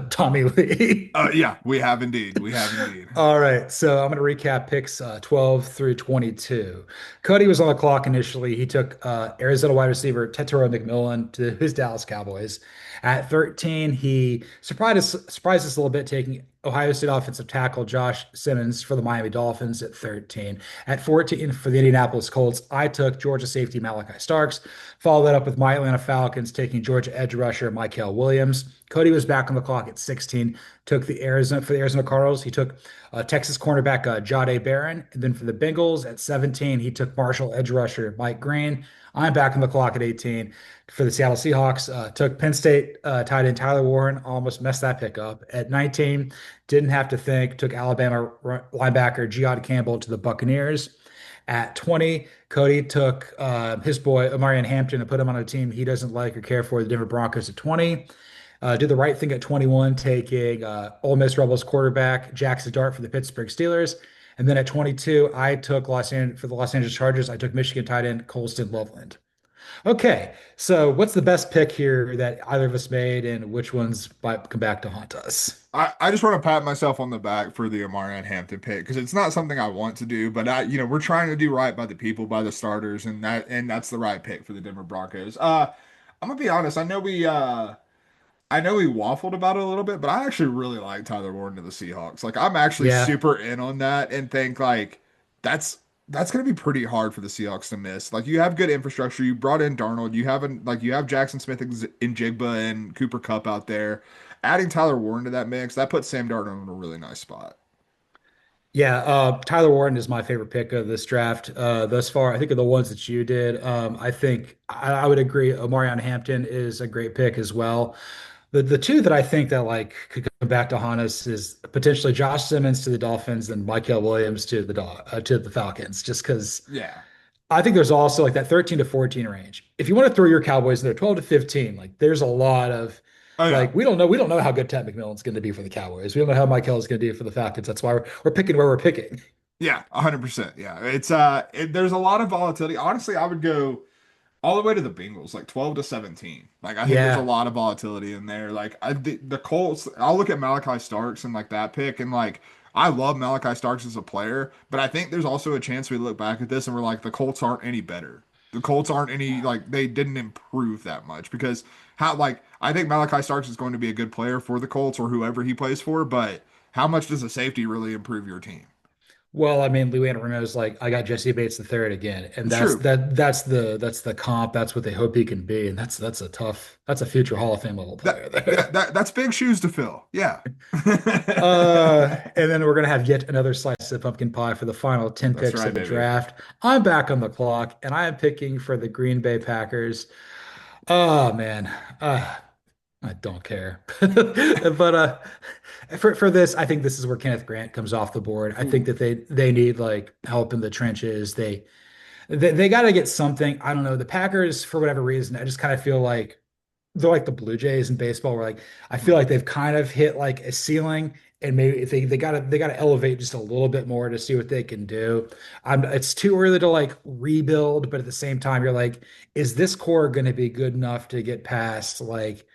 Tommy Lee. Yeah, we have indeed. We have indeed. All right, so I'm going to recap picks 12 through 22. Cody was on the clock initially. He took Arizona wide receiver Tetairoa McMillan to his Dallas Cowboys. At 13, he surprised us a little bit, taking Ohio State offensive tackle Josh Simmons for the Miami Dolphins at 13. At 14, for the Indianapolis Colts, I took Georgia safety Malachi Starks. Followed that up with my Atlanta Falcons, taking Georgia edge rusher Mykel Williams. Cody was back on the clock at 16, took the Arizona Cardinals. He took Texas cornerback Jahdae Barron. And then for the Bengals at 17, he took Marshall edge rusher Mike Green. I'm back on the clock at 18 for the Seattle Seahawks. Took Penn State tight end Tyler Warren. Almost messed that pick up. At 19, didn't have to think. Took Alabama linebacker Jihad Campbell to the Buccaneers. At 20, Cody took his boy Omarion Hampton and put him on a team he doesn't like or care for, the Denver Broncos at 20. Did the right thing at 21, taking Ole Miss Rebels quarterback Jackson Dart for the Pittsburgh Steelers. And then at 22, I took for the Los Angeles Chargers. I took Michigan tight end Colston Loveland. Okay, so what's the best pick here that either of us made, and which ones might come back to haunt us? I just want to pat myself on the back for the Omarion Hampton pick because it's not something I want to do, but we're trying to do right by the people, by the starters, and that's the right pick for the Denver Broncos. I'm gonna be honest. I know we waffled about it a little bit, but I actually really like Tyler Warren to the Seahawks. Like I'm actually Yeah, super in on that and think like that's That's going to be pretty hard for the Seahawks to miss. Like you have good infrastructure. You brought in Darnold. You haven't like you have Jackson Smith and Jigba and Cooper Kupp out there. Adding Tyler Warren to that mix, that puts Sam Darnold in a really nice spot. Yeah, Tyler Warren is my favorite pick of this draft thus far. I think of the ones that you did. I think I would agree. Omarion Hampton is a great pick as well. The two that I think that like could come back to haunt us is potentially Josh Simmons to the Dolphins and Michael Williams to the Falcons, just because Yeah. I think there's also like that 13 to 14 range. If you want to throw your Cowboys in there, 12 to 15, like there's a lot of Oh yeah. like we don't know how good Ted McMillan's going to be for the Cowboys. We don't know how Mike Hill is going to do for the Falcons. That's why we're picking where we're picking. Yeah. 100%. Yeah. There's a lot of volatility. Honestly, I would go all the way to the Bengals, like 12 to 17. Like I think there's a Yeah. lot of volatility in there. Like the Colts, I'll look at Malachi Starks and like that pick and like I love Malachi Starks as a player, but I think there's also a chance we look back at this and we're like the Colts aren't any better. The Colts aren't any like they didn't improve that much because how like I think Malachi Starks is going to be a good player for the Colts or whoever he plays for, but how much does a safety really improve your team? Well, I mean, Lou Renault's like, I got Jesse Bates the third again, and It's true. that's the comp. That's what they hope he can be, and that's a future Hall of Fame level That, player there. that's big shoes to fill. Yeah. And then we're gonna have yet another slice of pumpkin pie for the final 10 That's picks right, of the baby. draft. I'm back on the clock, and I am picking for the Green Bay Packers. Oh man, uh, I don't care. But for this, I think this is where Kenneth Grant comes off the board. I think Ooh. that they need like help in the trenches. They got to get something. I don't know. The Packers, for whatever reason, I just kind of feel like they're like the Blue Jays in baseball, where like I feel Mhm. like they've kind of hit like a ceiling, and maybe if they gotta elevate just a little bit more to see what they can do. It's too early to like rebuild, but at the same time, you're like, is this core going to be good enough to get past like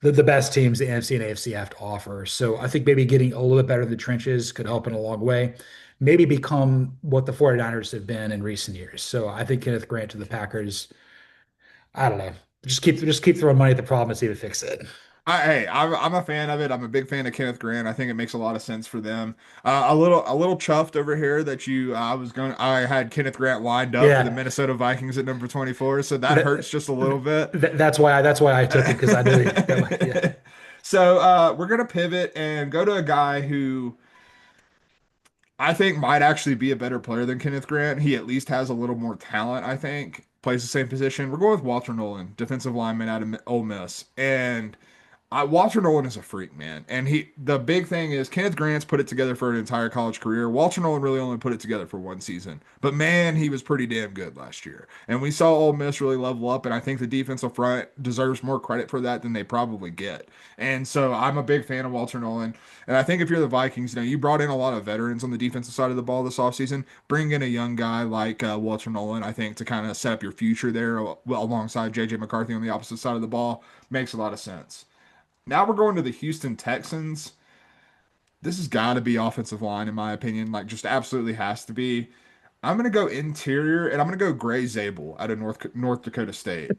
the best teams the NFC and AFC have to offer? So I think maybe getting a little bit better in the trenches could help in a long way. Maybe become what the 49ers have been in recent years. So I think Kenneth Grant to the Packers, I don't know. Just keep throwing money at the problem and see if it fix it. I'm a fan of it. I'm a big fan of Kenneth Grant. I think it makes a lot of sense for them. A little chuffed over here that I had Kenneth Grant lined up for the Yeah. Minnesota Vikings at number 24, so that hurts That, just a little bit. that's why I took it because I knew that yeah. So we're gonna pivot and go to a guy who I think might actually be a better player than Kenneth Grant. He at least has a little more talent, I think. Plays the same position. We're going with Walter Nolan, defensive lineman out of Ole Miss. And Walter Nolan is a freak, man. And the big thing is Kenneth Grant's put it together for an entire college career. Walter Nolan really only put it together for one season. But man, he was pretty damn good last year. And we saw Ole Miss really level up, and I think the defensive front deserves more credit for that than they probably get. And so I'm a big fan of Walter Nolan. And I think if you're the Vikings, you brought in a lot of veterans on the defensive side of the ball this offseason. Bring in a young guy like Walter Nolan, I think, to kind of set up your future there alongside J.J. McCarthy on the opposite side of the ball makes a lot of sense. Now we're going to the Houston Texans. This has got to be offensive line, in my opinion. Like, just absolutely has to be. I'm gonna go interior, and I'm gonna go Gray Zabel out of North Dakota State.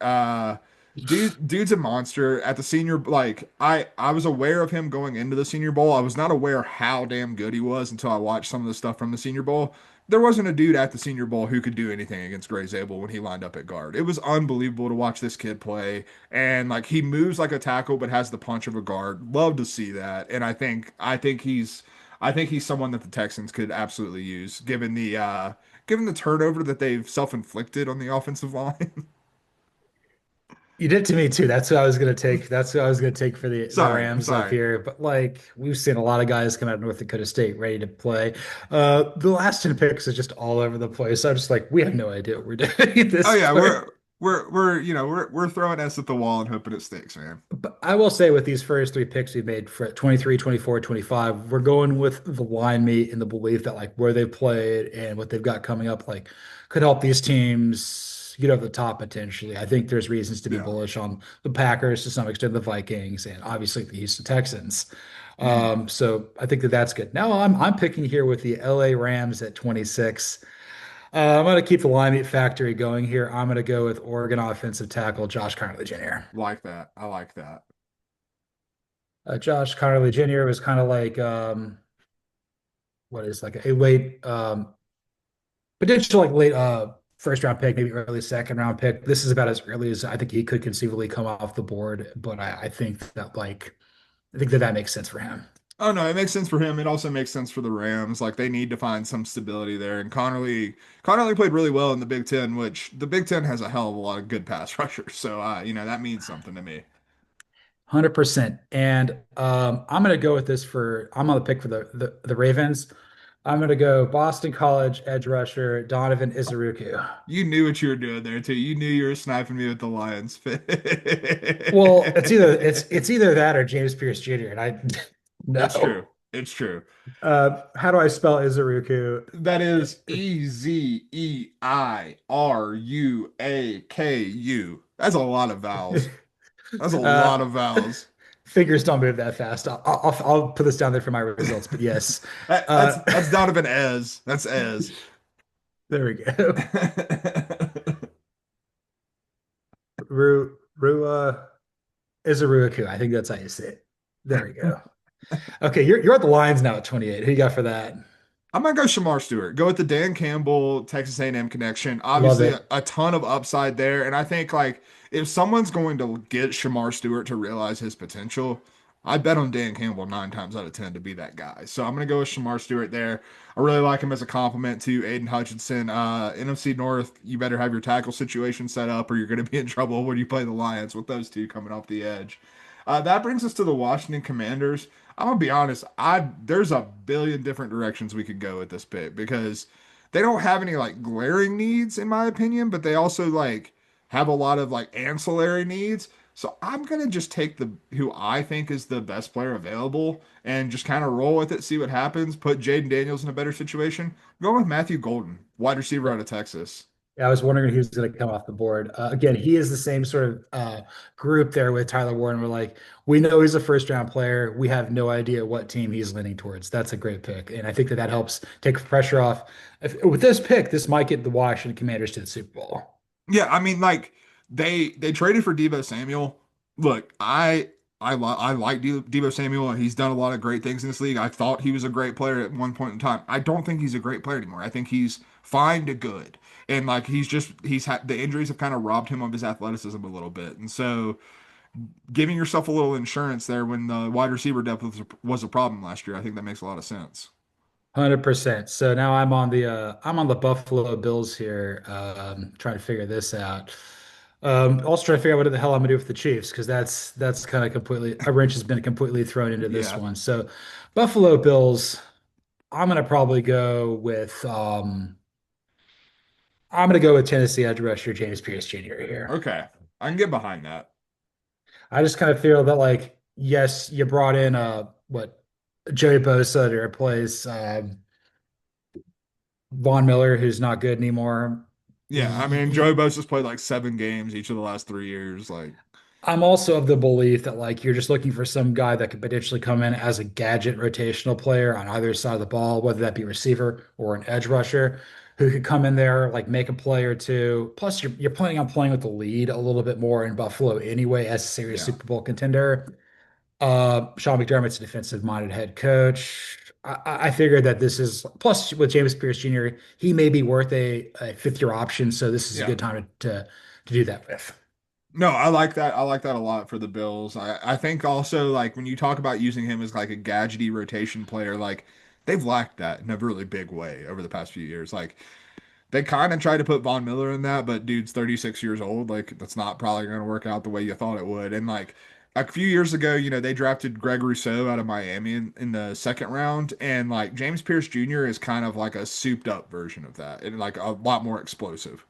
Dude's a monster at the senior. Like, I was aware of him going into the Senior Bowl. I was not aware how damn good he was until I watched some of the stuff from the Senior Bowl. There wasn't a dude at the Senior Bowl who could do anything against Gray Zabel when he lined up at guard. It was unbelievable to watch this kid play, and like he moves like a tackle but has the punch of a guard. Love to see that, and I think he's someone that the Texans could absolutely use, given the turnover that they've self-inflicted on the offensive line. You did to me too. That's who I was gonna take. That's who I was gonna take for the I'm Rams up sorry. here. But like we've seen a lot of guys come out of North Dakota State ready to play. The last 10 picks is just all over the place. I'm just like, we have no idea what we're doing at Oh this yeah, point. we're throwing S at the wall and hoping it sticks, man. But I will say with these first three picks we made for 23, 24, 25, we're going with the line meat and the belief that like where they've played and what they've got coming up, like could help these teams get over the top potentially. I think there's reasons to be Yeah. bullish on the Packers, to some extent the Vikings, and obviously the Houston Texans. Mhm. So I think that that's good. Now I'm picking here with the LA Rams at 26. I'm going to keep the line meat factory going here. I'm going to go with Oregon offensive tackle Josh Connerly Jr. Like that. I like that. Josh Connerly Jr. was kind of like what is like a late potential like late first round pick, maybe early second round pick. This is about as early as I think he could conceivably come off the board, but I think that that makes sense for him. Oh no, it makes sense for him. It also makes sense for the Rams. Like they need to find some stability there. And Connerly played really well in the Big Ten, which the Big Ten has a hell of a lot of good pass rushers. So that means something to me. 100%. And I'm gonna go with this for I'm on the pick for the Ravens. I'm gonna go Boston College edge rusher Donovan Izukauju. You knew what you were doing there too. You knew you were sniping me with the Lions Well, it's either pick. it's either that or James Pierce Jr. And I It's true. no. It's true. How do I spell Izukauju? That is Ezeiruaku. That's a lot of vowels. That's a Uh, lot of vowels. fingers don't move that fast. I'll put this down there for my results, but yes. That, that's Uh, that's Donovan Ez. That's Ez. there we go. Rua Izukauju. I think that's how you say it. There we go. Okay, you're at the Lions now at 28. Who you got for that? I'm gonna go Shamar Stewart. Go with the Dan Campbell Texas A&M connection. Love Obviously, it. a ton of upside there, and I think like if someone's going to get Shamar Stewart to realize his potential, I bet on Dan Campbell 9 times out of 10 to be that guy. So I'm gonna go with Shamar Stewart there. I really like him as a compliment to Aiden Hutchinson. NFC North, you better have your tackle situation set up, or you're gonna be in trouble when you play the Lions with those two coming off the edge. That brings us to the Washington Commanders. I'm gonna be honest. I There's a billion different directions we could go with this pick because they don't have any like glaring needs in my opinion, but they also like have a lot of like ancillary needs. So I'm gonna just take the who I think is the best player available and just kind of roll with it, see what happens. Put Jaden Daniels in a better situation. I'm going with Matthew Golden, wide receiver out of Texas. Yeah, I was wondering who's going to come off the board. Again, he is the same sort of group there with Tyler Warren. We're like, we know he's a first round player. We have no idea what team he's leaning towards. That's a great pick. And I think that helps take pressure off. With this pick, this might get the Washington Commanders to the Super Bowl. Yeah, I mean, like they traded for Debo Samuel. Look, I like Debo Samuel. He's done a lot of great things in this league. I thought he was a great player at one point in time. I don't think he's a great player anymore. I think he's fine to good, and like he's had the injuries have kind of robbed him of his athleticism a little bit, and so giving yourself a little insurance there when the wide receiver depth was a problem last year, I think that makes a lot of sense. 100%. So now I'm on the Buffalo Bills here, trying to figure this out. Also trying to figure out what the hell I'm gonna do with the Chiefs because that's kind of completely a wrench has been completely thrown into this Yeah. one. So Buffalo Bills, I'm gonna probably go with I'm gonna go with Tennessee edge rusher James Pierce Jr. here. Okay. I can get behind that. I just kind of feel that like yes, you brought in what Joey Bosa to replace Von Miller, who's not good anymore. Yeah, I mean, Joey Bosa's played like 7 games each of the last 3 years. Like, I'm also of the belief that like you're just looking for some guy that could potentially come in as a gadget rotational player on either side of the ball, whether that be receiver or an edge rusher, who could come in there, like make a play or two. Plus, you're planning on playing with the lead a little bit more in Buffalo anyway, as a serious yeah. Super Bowl contender. Sean McDermott's a defensive-minded head coach. I figured that this is plus with James Pierce Jr., he may be worth a fifth-year option, so this is a Yeah. good time to do that with. No, I like that. I like that a lot for the Bills. I think also like when you talk about using him as like a gadgety rotation player, like they've lacked that in a really big way over the past few years. Like they kind of tried to put Von Miller in that, but dude's 36 years old. Like that's not probably going to work out the way you thought it would. And like a few years ago, they drafted Greg Rousseau out of Miami in the second round, and like James Pierce Jr. is kind of like a souped up version of that, and like a lot more explosive.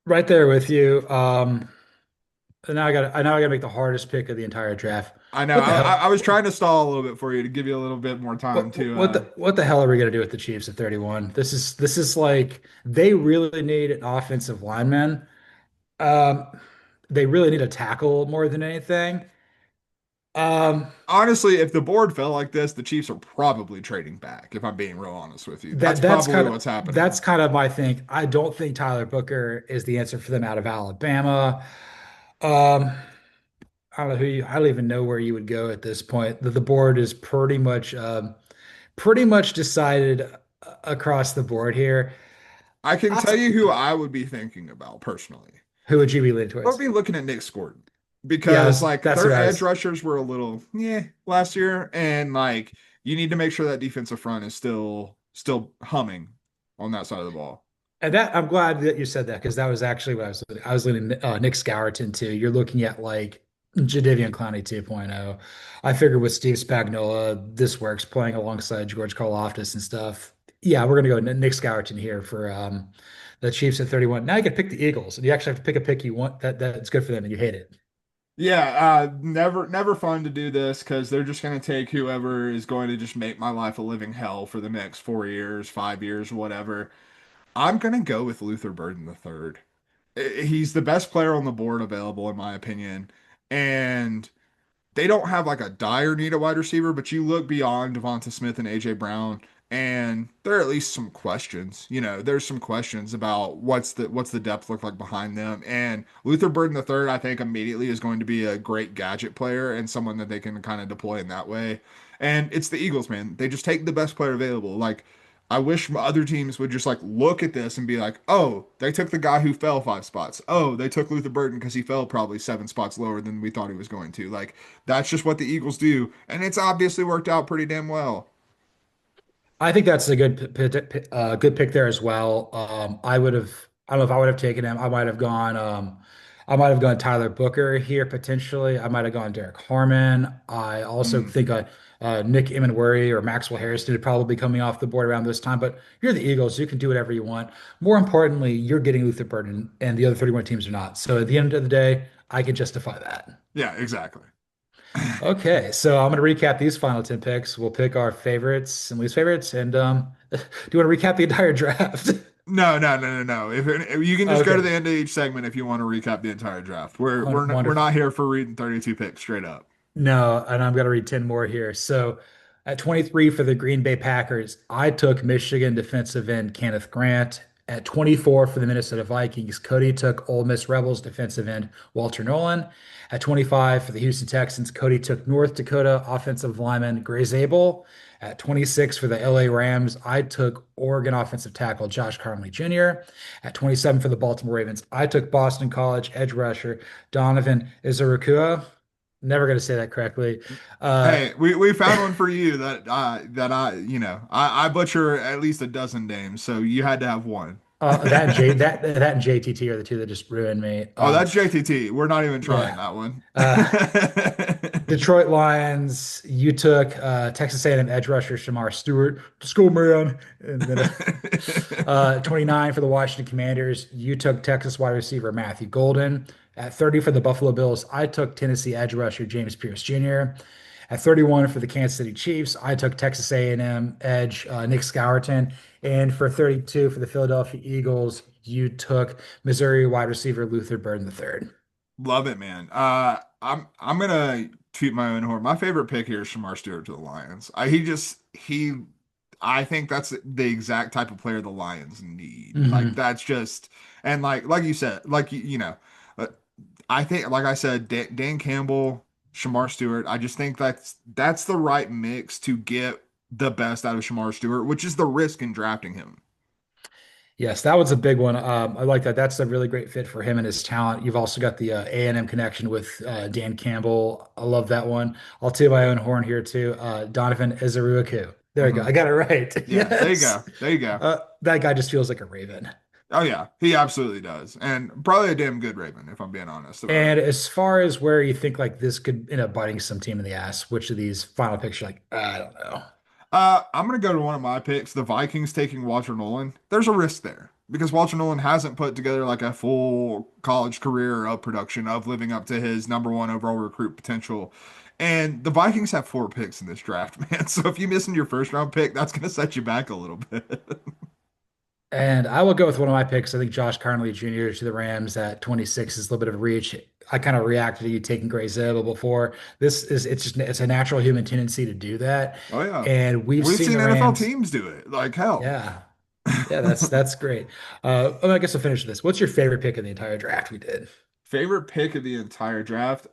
Right there with you. And now I got to make the hardest pick of the entire draft. I know. What the I hell? was trying to stall a little bit for you to give you a little bit more time to. What the hell are we gonna do with the Chiefs at 31? This is like they really need an offensive lineman. Um, they really need a tackle more than anything. Um, Honestly, if the board fell like this, the Chiefs are probably trading back. If I'm being real honest with you, that's that that's probably kind of what's happening. that's kind of my thing. I don't think Tyler Booker is the answer for them out of Alabama. Um, I don't know I don't even know where you would go at this point. The board is pretty much decided. across the board here. I can I'll tell t- you who I would be thinking about personally. who would you be leaning I'll towards? be looking at Nick Gordon Yeah, because like that's their what I edge was. rushers were a little yeah last year, and like you need to make sure that defensive front is still humming on that side of the ball. And that I'm glad that you said that because that was actually what I was looking. I was leaning Nick Scourton too. You're looking at like Jadeveon Clowney 2.0. I figured with Steve Spagnuolo, this works playing alongside George Karlaftis and stuff. Yeah, we're gonna go Nick Scourton here for the Chiefs at 31. Now you can pick the Eagles, and you actually have to pick a pick you want that's good for them, and you hate it. Yeah, never fun to do this because they're just gonna take whoever is going to just make my life a living hell for the next 4 years, 5 years, whatever. I'm gonna go with Luther Burden the third. He's the best player on the board available in my opinion, and they don't have like a dire need at wide receiver, but you look beyond Devonta Smith and AJ Brown, and there are at least some questions. There's some questions about what's the depth look like behind them. And Luther Burden the third, I think, immediately is going to be a great gadget player and someone that they can kind of deploy in that way. And it's the Eagles, man. They just take the best player available. Like I wish other teams would just like look at this and be like, oh, they took the guy who fell 5 spots. Oh, they took Luther Burden because he fell probably 7 spots lower than we thought he was going to. Like, that's just what the Eagles do. And it's obviously worked out pretty damn well. I think that's a good pick there as well. I would have. I don't know if I would have taken him. I might have gone. I might have gone Tyler Booker here potentially. I might have gone Derek Harmon. I also Mm. think Nick Emenworry or Maxwell Harrison would probably be coming off the board around this time. But you're the Eagles. You can do whatever you want. More importantly, you're getting Luther Burden, and the other 31 teams are not. So at the end of the day, I can justify that. Yeah, exactly. Okay, so I'm going to recap these final 10 picks. We'll pick our favorites and least favorites. And do you want to recap the entire draft? No, no, no, no, no. If you can just go to Okay, the end of each segment if you want to recap the entire draft. We're wonderful. not here for reading 32 picks straight up. No, and I'm going to read 10 more here. So at 23 for the Green Bay Packers, I took Michigan defensive end Kenneth Grant. At 24 for the Minnesota Vikings, Cody took Ole Miss Rebels defensive end Walter Nolan. At 25 for the Houston Texans, Cody took North Dakota offensive lineman Gray Zabel. At 26 for the LA Rams, I took Oregon offensive tackle Josh Carmley Jr. At 27 for the Baltimore Ravens, I took Boston College edge rusher Donovan Izurukua. Never going to say that correctly. Uh, Hey, we found one for you that I butcher at least a dozen names, so you had to have one. that and JTT are the two that just ruined me. Oh, that's JTT. We're not even trying Yeah. that one. Uh, Detroit Lions, you took Texas A&M edge rusher Shamar Stewart, the school man, and then 29 for the Washington Commanders, you took Texas wide receiver Matthew Golden. At 30 for the Buffalo Bills, I took Tennessee edge rusher James Pierce Jr. At 31 for the Kansas City Chiefs, I took Texas A&M edge Nick Scourton, and for 32 for the Philadelphia Eagles, you took Missouri wide receiver Luther Burden III. Love it, man. I'm gonna toot my own horn. My favorite pick here is Shamar Stewart to the Lions. I think that's the exact type of player the Lions need. Like Mhm. that's just and like you said, uh, I think like I said, Dan Campbell, Shamar Stewart. I just think that's the right mix to get the best out of Shamar Stewart, which is the risk in drafting him. Yes, that was a big one. I like that. That's a really great fit for him and his talent. You've also got the A&M connection with Dan Campbell. I love that one. I'll toot my own horn here too. Donovan Ezeruaku. There you go. Hmm. I got it right. Yeah, there you Yes. go. There you go. That guy just feels like a Raven. Oh yeah, he absolutely does, and probably a damn good Raven if I'm being honest about it. And as far as where you think like this could end up biting some team in the ass, which of these final picks you're like, I don't know. I'm gonna go to one of my picks, the Vikings taking Walter Nolan. There's a risk there because Walter Nolan hasn't put together like a full college career of production of living up to his number one overall recruit potential. And the Vikings have 4 picks in this draft, man. So if you miss in your first round pick, that's gonna set you back a little bit. And I will go with one of my picks. I think Josh Carnley Jr. to the Rams at 26 is a little bit of a reach. I kind of reacted to you taking Gray Zable before. It's a natural human tendency to do that. Oh yeah, And we've we've seen seen the NFL Rams. teams do it. Like hell. Yeah. Yeah, that's great. I guess I'll finish this. What's your favorite pick of the entire draft we did? Favorite pick of the entire draft.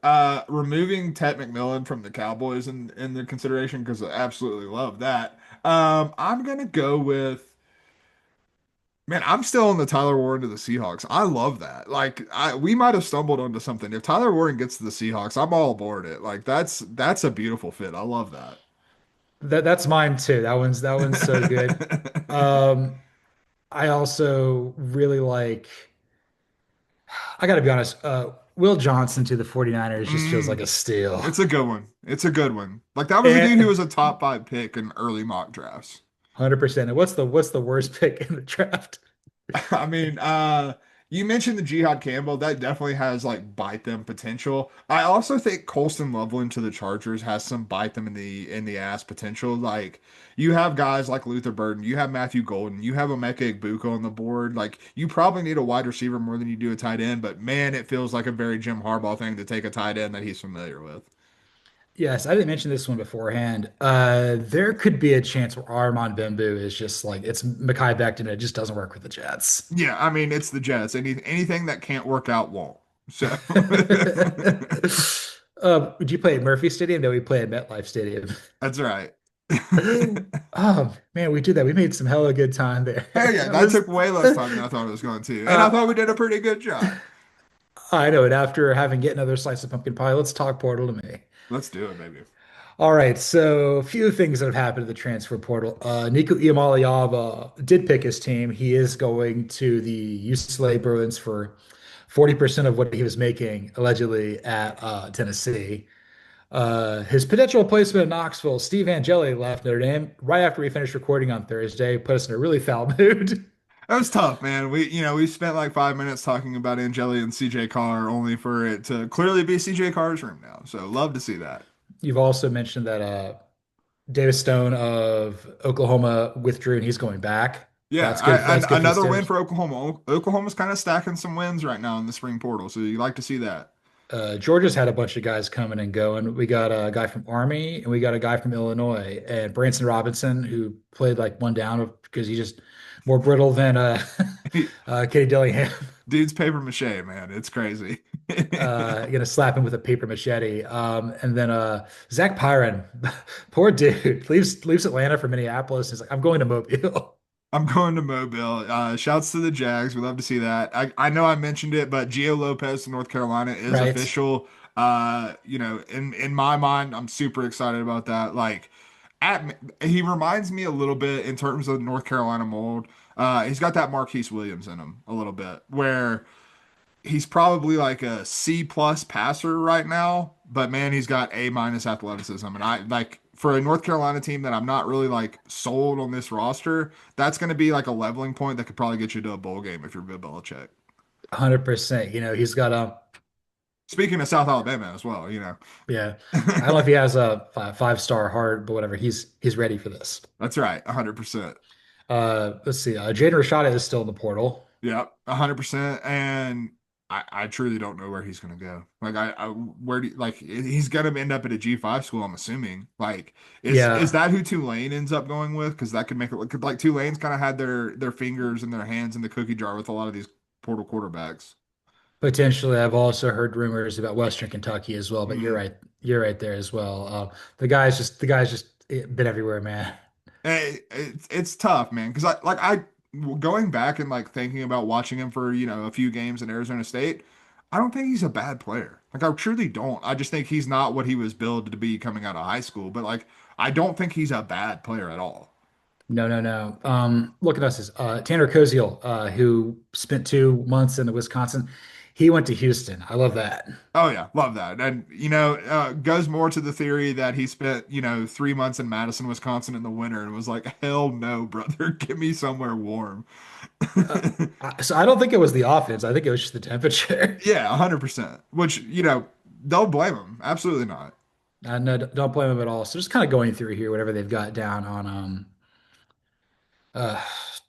Removing Ted McMillan from the Cowboys in the consideration because I absolutely love that. I'm gonna go with man, I'm still on the Tyler Warren to the Seahawks. I love that. Like we might have stumbled onto something. If Tyler Warren gets to the Seahawks, I'm all aboard it. Like that's a beautiful fit. I love that. That's mine too. That one's so good. Um, I also really like, I gotta be honest, Will Johnson to the 49ers just feels like Mm, a steal. it's a good one. It's a good one. Like that was a dude who And was a top five pick in early mock drafts. 100%. And what's the worst pick in the draft? I mean, you mentioned the Jihad Campbell. That definitely has like bite them potential. I also think Colston Loveland to the Chargers has some bite them in the ass potential. Like you have guys like Luther Burden, you have Matthew Golden, you have Emeka Egbuka on the board. Like you probably need a wide receiver more than you do a tight end, but man, it feels like a very Jim Harbaugh thing to take a tight end that he's familiar with. Yes, I didn't mention this one beforehand. There could be a chance where Armand Bembu is just like it's Mekhi Becton. It just doesn't work with the Jets. Yeah, I mean it's the Jets. Anything that can't work out won't. So Would you play at Murphy Stadium? No, we play at MetLife Stadium. that's right. Oh man, we did that. We made some hella good time there. Hey, yeah, That that was, took way less time than I thought it was going to. And I uh, thought we did a pretty good job. I know. And after having get another slice of pumpkin pie, let's talk portal to me. Let's do it, baby. All right, so a few things that have happened to the transfer portal. Nico Iamaleava did pick his team. He is going to the UCLA Bruins for 40% of what he was making allegedly at Tennessee. His potential replacement in Knoxville, Steve Angeli, left Notre Dame right after we finished recording on Thursday, put us in a really foul mood. That was tough, man. We spent like 5 minutes talking about Angeli and CJ Carr only for it to clearly be CJ Carr's room now. So love to see that. You've also mentioned that Davis Stone of Oklahoma withdrew and he's going back. Yeah, That's good. That's good for the another win Steelers. for Oklahoma. Oklahoma's kind of stacking some wins right now in the spring portal, so you like to see that. Georgia's had a bunch of guys coming and going. We got a guy from Army and we got a guy from Illinois and Branson Robinson who played like one down because he's just more brittle than Katie Dillingham. Dude's paper mache, man. It's crazy. Gonna slap him with a paper machete. And then Zach Pyron, poor dude, leaves Atlanta for Minneapolis. He's like, I'm going to Mobile. I'm going to Mobile. Shouts to the Jags. We love to see that. I know I mentioned it, but Gio Lopez to North Carolina is Right. official. In my mind, I'm super excited about that. Like, he reminds me a little bit in terms of North Carolina mold. He's got that Marquise Williams in him a little bit, where he's probably like a C plus passer right now, but man, he's got A minus athleticism. And I like for a North Carolina team that I'm not really like sold on this roster, that's going to be like a leveling point that could probably get you to a bowl game if you're Bill Belichick. 100%. He's got Speaking of South Alabama as well. yeah. I don't know if he has a five-star heart, but whatever. He's ready for this. That's right, 100%. Let's see. Jaden Rashada is still in the portal. Yeah, 100%. And I truly don't know where he's gonna go. Like where do like he's gonna end up at a G5 school, I'm assuming. Like is Yeah, that who Tulane ends up going with? Because that could make it look like Tulane's kind of had their fingers and their hands in the cookie jar with a lot of these portal quarterbacks. potentially. I've also heard rumors about Western Kentucky as well, but you're Mm. right. You're right there as well. The guy's just been everywhere, man. It's tough, man. Because I going back and like thinking about watching him for a few games in Arizona State. I don't think he's a bad player. Like I truly don't. I just think he's not what he was billed to be coming out of high school. But like I don't think he's a bad player at all. No, no, no. Look at us. Tanner Koziel, who spent 2 months in the Wisconsin. He went to Houston. I love that. Oh yeah, love that. And goes more to the theory that he spent 3 months in Madison, Wisconsin in the winter and was like, hell no, brother, give me somewhere warm. Uh, so I don't think it was the offense. I think it was just the temperature. Yeah, 100%. Which don't blame him. Absolutely not. No, don't blame him at all. So just kind of going through here, whatever they've got down on uh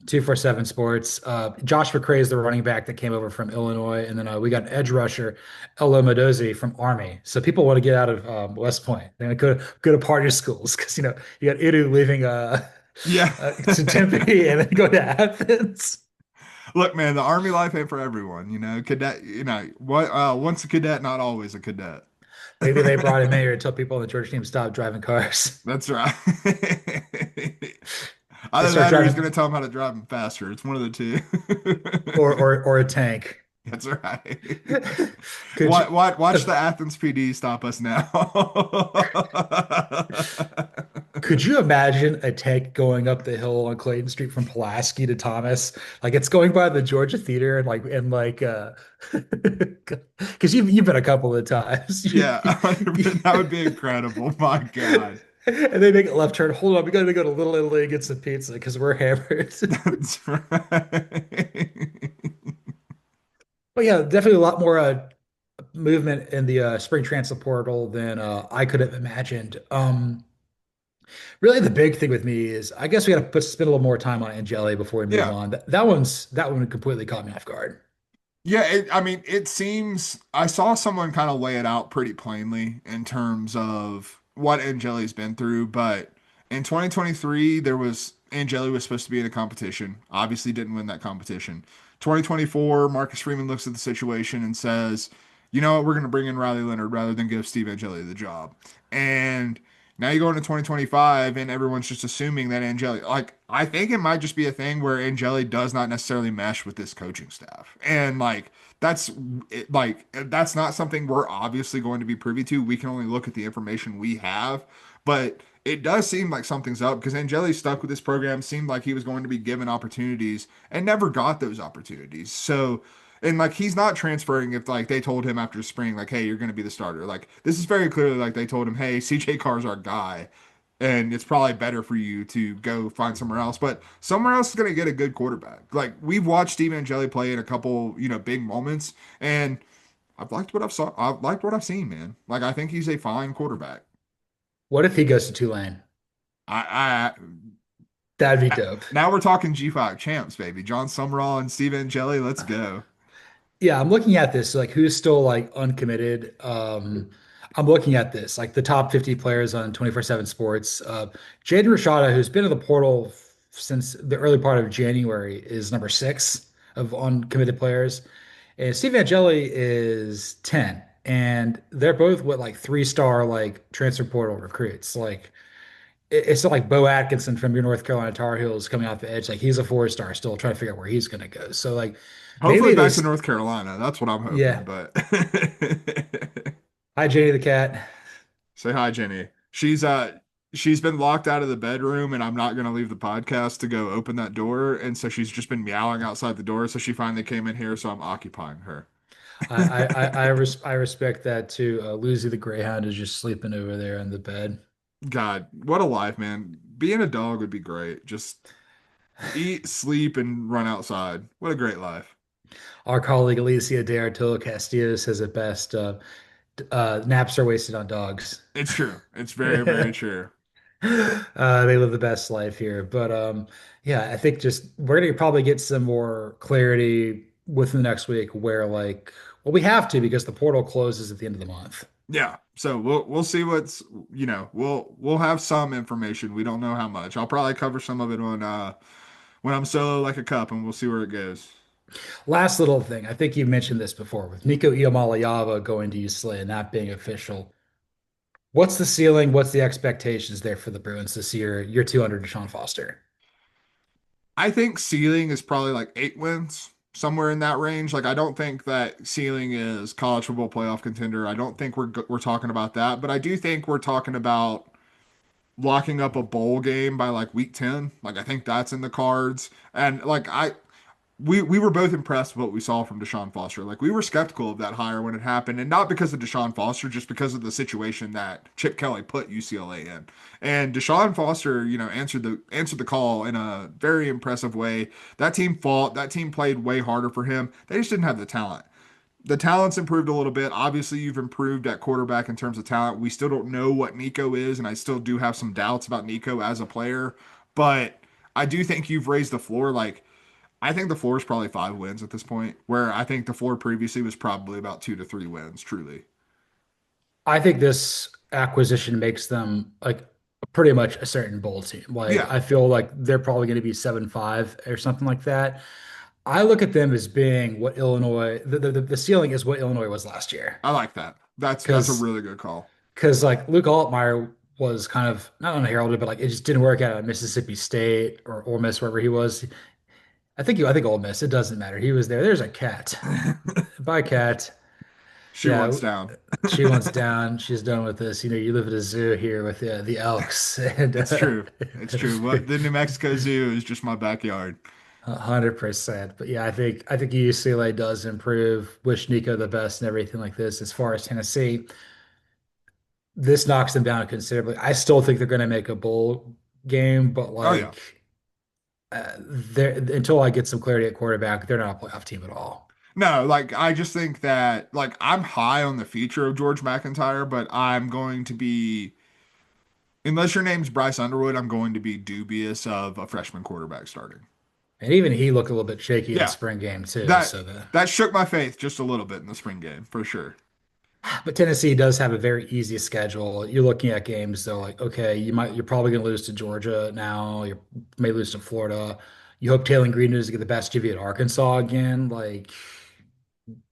247 Sports. Josh McCray is the running back that came over from Illinois, and then we got an edge rusher, Elo Madozi from Army. So people want to get out of West Point. They're gonna go to party schools because you got Idu leaving Yeah. to Tempe and then go to Athens. Look, man, the army life ain't for everyone, Cadet, what once a cadet, not always a cadet. Maybe they brought him in here to tell people on the Georgia team stop driving cars. That's right. They Either start that or he's gonna driving tell them how to drive them faster. It's one of the two. or a tank. That's right. Could you Watch the Athens PD stop us now. could you imagine a tank going up the hill on Clayton Street from Pulaski to Thomas? Like it's going by the Georgia Theater and because you've been a couple of times. Yeah, that would be incredible. My God. And they make a left turn. Hold on, we gotta go to Little Italy and get some pizza because we're hammered. That's right. But yeah, definitely a lot more movement in the spring transfer portal than I could have imagined. Really, the big thing with me is I guess we got to spend a little more time on Angeli before we move Yeah. on. That one completely caught me off guard. Yeah, I mean, it seems I saw someone kind of lay it out pretty plainly in terms of what Angeli's been through, but in 2023 there was Angeli was supposed to be in a competition. Obviously didn't win that competition. 2024, Marcus Freeman looks at the situation and says, "You know what? We're going to bring in Riley Leonard rather than give Steve Angeli the job." And now you go into 2025 and everyone's just assuming that Angeli, like, I think it might just be a thing where Angeli does not necessarily mesh with this coaching staff. And that's that's not something we're obviously going to be privy to. We can only look at the information we have, but it does seem like something's up because Angeli stuck with this program, seemed like he was going to be given opportunities and never got those opportunities. So, and like he's not transferring if like they told him after spring, like, hey, you're going to be the starter. Like this is very clearly like they told him, hey, CJ Carr's our guy, and it's probably better for you to go find somewhere else. But somewhere else is going to get a good quarterback. Like we've watched Steve Angeli play in a couple, big moments, and I've liked what I've saw. I've liked what I've seen, man. Like I think he's a fine quarterback. What if he goes to Tulane? I That'd be dope. now we're talking G5 champs, baby. John Summerall and Steve Angeli. Let's go. Yeah, I'm looking at this like who's still like uncommitted. I'm looking at this like the top 50 players on 24/7 Sports. Jaden Rashada, who's been in the portal since the early part of January, is number six of uncommitted players, and Steve Angeli is 10. And they're both what like three-star like transfer portal recruits. Like it's not like Bo Atkinson from your North Carolina Tar Heels coming off the edge. Like he's a four-star still trying to figure out where he's going to go. So like Hopefully maybe back to this, North Carolina. That's what I'm hoping. yeah. But Hi, Jenny the cat. say hi, Jenny. She's been locked out of the bedroom, and I'm not gonna leave the podcast to go open that door. And so she's just been meowing outside the door. So she finally came in here, so I'm occupying her. I respect that too. Lucy the Greyhound is just sleeping over there in the bed. God, what a life, man. Being a dog would be great. Just eat, sleep, and run outside. What a great life. Our colleague Alicia D'Artolo Castillo says it best. Naps are wasted on dogs. It's true. It's very, very true. They live the best life here. But yeah, I think just we're gonna probably get some more clarity within the next week where like well we have to because the portal closes at the end of the month. Yeah. So we'll see what's we'll have some information. We don't know how much. I'll probably cover some of it when I'm solo like a cup and we'll see where it goes. Last little thing, I think you mentioned this before with Nico Iamaleava going to UCLA and that being official. What's the ceiling? What's the expectations there for the Bruins this year? Year two under Deshaun Foster. I think ceiling is probably like 8 wins, somewhere in that range. Like I don't think that ceiling is college football playoff contender. I don't think we're talking about that, but I do think we're talking about locking up a bowl game by like week 10. Like I think that's in the cards. And like we were both impressed with what we saw from Deshaun Foster. Like we were skeptical of that hire when it happened, and not because of Deshaun Foster, just because of the situation that Chip Kelly put UCLA in. And Deshaun Foster, answered the call in a very impressive way. That team fought. That team played way harder for him. They just didn't have the talent. The talent's improved a little bit. Obviously, you've improved at quarterback in terms of talent. We still don't know what Nico is, and I still do have some doubts about Nico as a player. But I do think you've raised the floor. Like I think the floor is probably 5 wins at this point, where I think the floor previously was probably about 2 to 3 wins, truly. I think this acquisition makes them like pretty much a certain bowl team. Like Yeah. I feel like they're probably going to be 7-5 or something like that. I look at them as being what Illinois, the ceiling is what Illinois was last year. I like that. That's a Because really good call. like Luke Altmaier was kind of not unheralded, but like it just didn't work out at Mississippi State or Ole Miss, wherever he was. I think Ole Miss. It doesn't matter. He was there. There's a cat. Bye, cat. Shoe Yeah, one's down. she wants down. She's done with this. You live at a zoo here with the elks, and It's true. It's true. What the New Mexico Zoo is just my backyard. 100%. But yeah, I think UCLA does improve. Wish Nico the best and everything like this. As far as Tennessee, this knocks them down considerably. I still think they're going to make a bowl game, but Oh yeah. like they're until I get some clarity at quarterback, they're not a playoff team at all. No, like I just think that like I'm high on the future of George McIntyre, but I'm going to be unless your name's Bryce Underwood, I'm going to be dubious of a freshman quarterback starting. And even he looked a little bit shaky in the Yeah, spring game too. that So the that shook my faith just a little bit in the spring game for sure. But Tennessee does have a very easy schedule. You're looking at games though, like okay, you're probably going to lose to Georgia now. You may lose to Florida. You hope Taylor Green doesn't get the best of you at Arkansas again. Like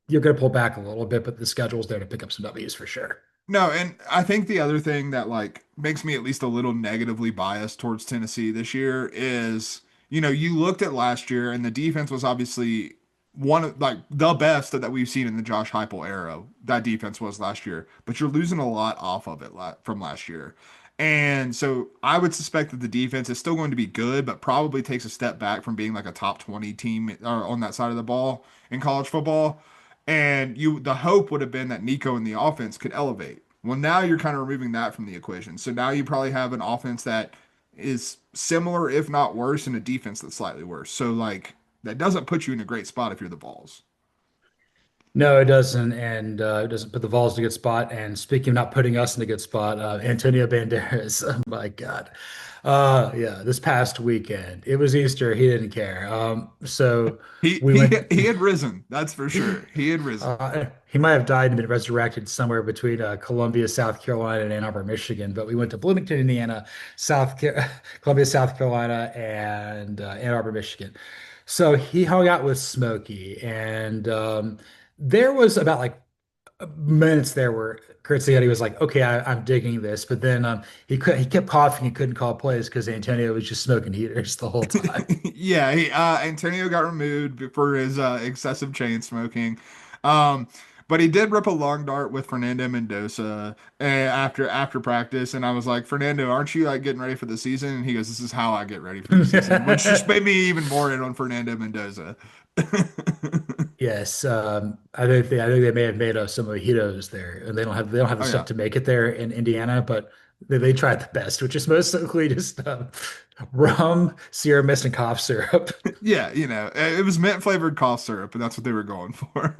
you're going to pull back a little bit, but the schedule's there to pick up some W's for sure. No, and I think the other thing that like makes me at least a little negatively biased towards Tennessee this year is, you looked at last year and the defense was obviously one of like the best that we've seen in the Josh Heupel era. That defense was last year, but you're losing a lot off of it from last year. And so I would suspect that the defense is still going to be good, but probably takes a step back from being like a top 20 team on that side of the ball in college football. And the hope would have been that Nico and the offense could elevate. Well, now you're kind of removing that from the equation. So now you probably have an offense that is similar, if not worse, and a defense that's slightly worse. So like that doesn't put you in a great spot if you're the Balls. No, it doesn't, and it doesn't put the Vols in a good spot. And speaking of not putting us in a good spot, Antonio Banderas, oh my God, yeah, this past weekend it was Easter. He didn't care. So He we he went. he had risen, that's for sure. He had risen. He might have died and been resurrected somewhere between Columbia, South Carolina, and Ann Arbor, Michigan. But we went to Bloomington, Indiana, Columbia, South Carolina, and Ann Arbor, Michigan. So he hung out with Smokey, and there was about like minutes there where Kurt Ciotti was like, "Okay, I'm digging this," but then he kept coughing and couldn't call plays because Antonio was just smoking heaters the whole time. Yeah, Antonio got removed for his excessive chain smoking. Um, but he did rip a long dart with Fernando Mendoza after practice, and I was like, Fernando, aren't you like getting ready for the season? And he goes, "This is how I get ready for the season," which just made me even more in on Fernando Mendoza. Yes, I think they may have made some mojitos there, and they don't have the Oh stuff yeah. to make it there in Indiana, but they tried the best, which is mostly just rum, Sierra Mist, and cough syrup. Yeah, it was mint flavored cough syrup, and that's what they were going for.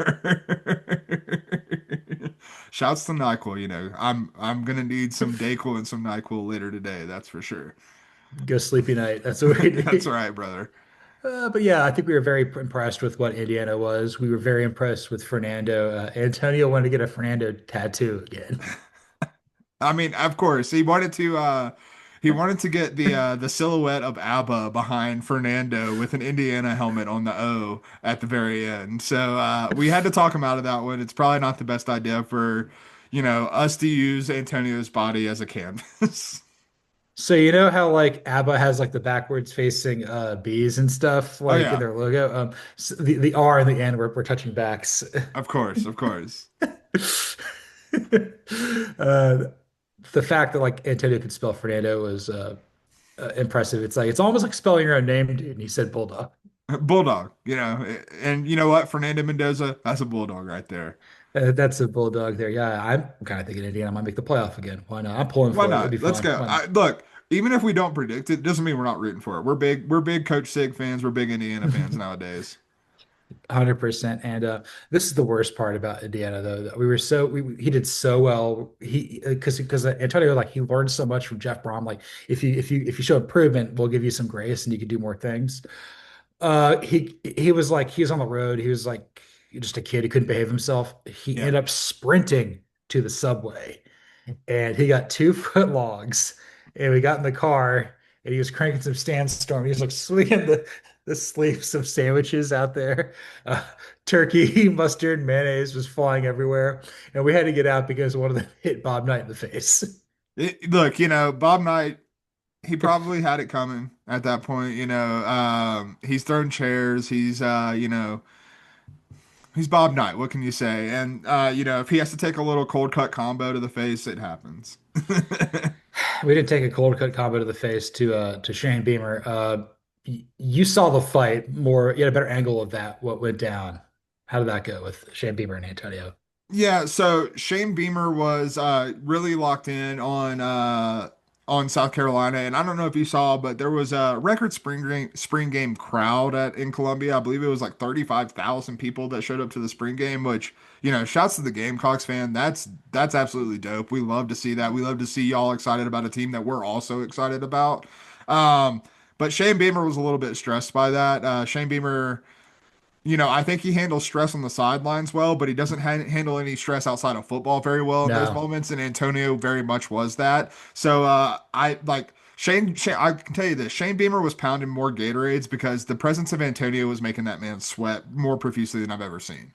Shouts to NyQuil, I'm gonna need some Dayquil and some NyQuil later today, that's for sure. Go sleepy night. That's what we That's all need. right, brother. But yeah, I think we were very impressed with what Indiana was. We were very impressed with Fernando. Antonio wanted to get a Fernando tattoo again. I mean, of course, he wanted to get the silhouette of ABBA behind Fernando with an Indiana helmet on the O at the very end. So we had to talk him out of that one. It's probably not the best idea for, us to use Antonio's body as a canvas. So you know how like ABBA has like the backwards facing B's and stuff Oh like in yeah, their logo. So the R and the N were touching backs. of course, of course. Uh, the fact that like Antonio could spell Fernando was impressive. It's like it's almost like spelling your own name, dude. And he said bulldog. Bulldog, and you know what? Fernando Mendoza, that's a bulldog right there. That's a bulldog there. Yeah, I'm kind of thinking Indiana might make the playoff again. Why not? I'm pulling Why for it. It'll not? be Let's fun. go. Why not? Look, even if we don't predict it, doesn't mean we're not rooting for it. We're big Coach Sig fans. We're big Indiana fans nowadays. 100%. And this is the worst part about Indiana, though. That we were so he did so well. He because Antonio like he learned so much from Jeff Brom. Like if you show improvement, we'll give you some grace and you can do more things. He was like he was on the road. He was like just a kid. He couldn't behave himself. He Yeah. ended up sprinting to the subway, and he got 2 foot logs. And we got in the car, and he was cranking some Sandstorm. He was like swinging the the sleeves of sandwiches out there. Uh, Turkey, mustard, mayonnaise was flying everywhere, and we had to get out because one of them hit Bob Knight in the face. Look, Bob Knight, he probably had it coming at that point. He's thrown chairs. He's Bob Knight. What can you say? And if he has to take a little cold cut combo to the face, it happens. We didn't take a cold cut combo to the face to Shane Beamer. You saw the fight more. You had a better angle of that. What went down? How did that go with Shane Beamer and Antonio? Yeah, so Shane Beamer was really locked in on South Carolina, and I don't know if you saw, but there was a record spring game crowd at in Columbia. I believe it was like 35,000 people that showed up to the spring game, which shouts to the Gamecocks fan. That's absolutely dope. We love to see that. We love to see y'all excited about a team that we're also excited about. But Shane Beamer was a little bit stressed by that. Shane Beamer. I think he handles stress on the sidelines well, but he doesn't handle any stress outside of football very well in those No. moments. And Antonio very much was that. So I like Shane. I can tell you this: Shane Beamer was pounding more Gatorades because the presence of Antonio was making that man sweat more profusely than I've ever seen.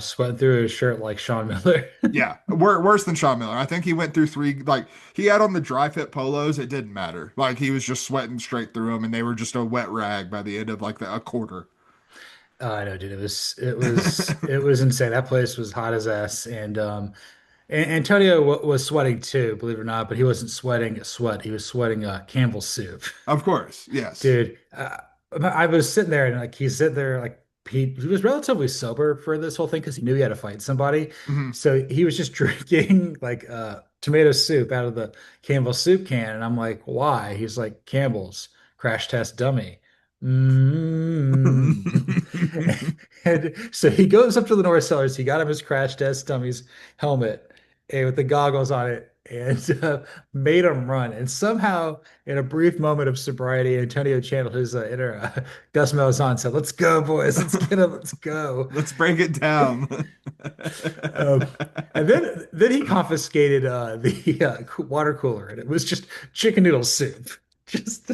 Sweating through his shirt like Sean Miller. Yeah, worse than Sean Miller. I think he went through three. Like he had on the dry fit polos, it didn't matter. Like he was just sweating straight through them, and they were just a wet rag by the end of like a quarter. I know, dude. It was insane. That place was hot as ass, and Antonio was sweating too, believe it or not. But he wasn't sweating sweat. He was sweating Campbell's soup. Of course, yes. Dude, I was sitting there and like he's sitting there like he was relatively sober for this whole thing because he knew he had to fight somebody. Mhm. So he was just drinking like tomato soup out of the Campbell's soup can. And I'm like, why? He's like, Campbell's crash test dummy. Mm. And so he goes up to the North Cellars. He got him his crash test dummy's helmet and with the goggles on it and made him run. And somehow, in a brief moment of sobriety, Antonio channeled his inner Gus Malzahn and said, "Let's go, boys. Let's get him. Let's go." Let's break it down. Um, and then he confiscated the water cooler, and it was just chicken noodle soup. Just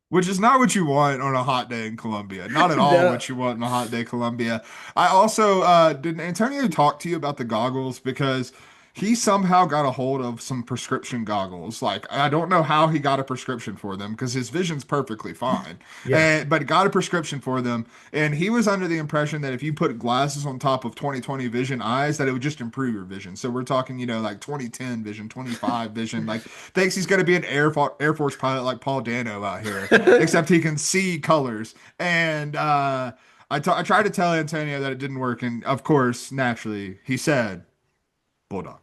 Which is not what you want on a hot day in Colombia. Not at all no. what you want on a hot day in Colombia. I also did Antonio talk to you about the goggles because he somehow got a hold of some prescription goggles. Like I don't know how he got a prescription for them because his vision's perfectly fine. Yeah. But got a prescription for them, and he was under the impression that if you put glasses on top of 2020 vision eyes, that it would just improve your vision. So we're talking, like 2010 vision, 25 vision. Like thinks he's going to be an Air Force pilot like Paul Dano out here, except he can see colors. And I tried to tell Antonio that it didn't work, and of course, naturally, he said, "Bulldog."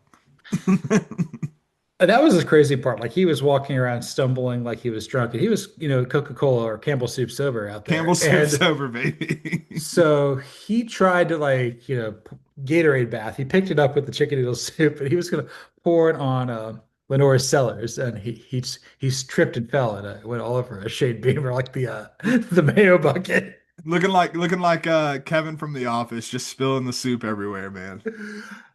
And that was the crazy part. Like he was walking around stumbling like he was drunk, and he was, Coca-Cola or Campbell Soup sober out Campbell there. soup's And over, baby. so he tried to like, Gatorade bath. He picked it up with the chicken noodle soup, and he was gonna pour it on Lenore's Cellars, and he's tripped and fell, and it went all over a Shade Beamer like the the mayo bucket. Looking like Kevin from The Office, just spilling the soup everywhere, man.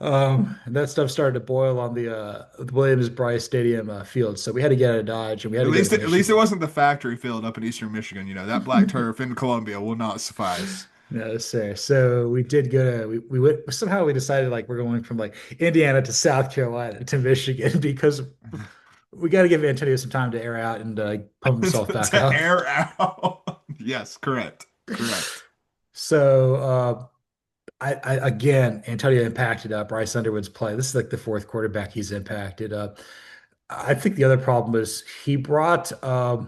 And that stuff started to boil on the Williams Bryce Stadium field, so we had to get out of Dodge, and we had At to go least to at least it Michigan. wasn't the factory field up in Eastern Michigan. That black turf in Columbia will not suffice. No, sir. So we did go to we went somehow we decided like we're going from like Indiana to South Carolina to Michigan because we got to give Antonio some time to air out and pump himself back To up. air out. Yes, correct. Correct. So I again Antonio impacted Bryce Underwood's play. This is like the fourth quarterback he's impacted. I think the other problem was he brought a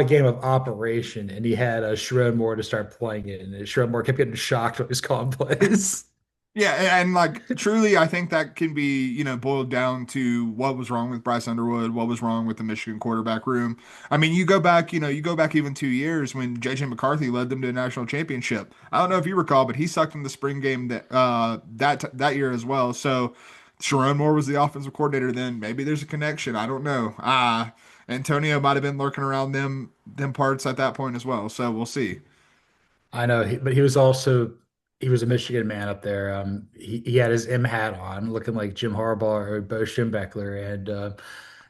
game of operation and he had Sherrod Moore to start playing it, and Sherrod Moore kept getting shocked when he was calling plays. Yeah, and like truly, I think that can be, boiled down to what was wrong with Bryce Underwood, what was wrong with the Michigan quarterback room. I mean, you go back even 2 years when JJ McCarthy led them to a national championship. I don't know if you recall, but he sucked in the spring game that year as well. So Sharon Moore was the offensive coordinator then. Maybe there's a connection. I don't know. Antonio might have been lurking around them parts at that point as well. So we'll see. I know, but he was a Michigan man up there. He had his M hat on, looking like Jim Harbaugh or Bo Schembechler, and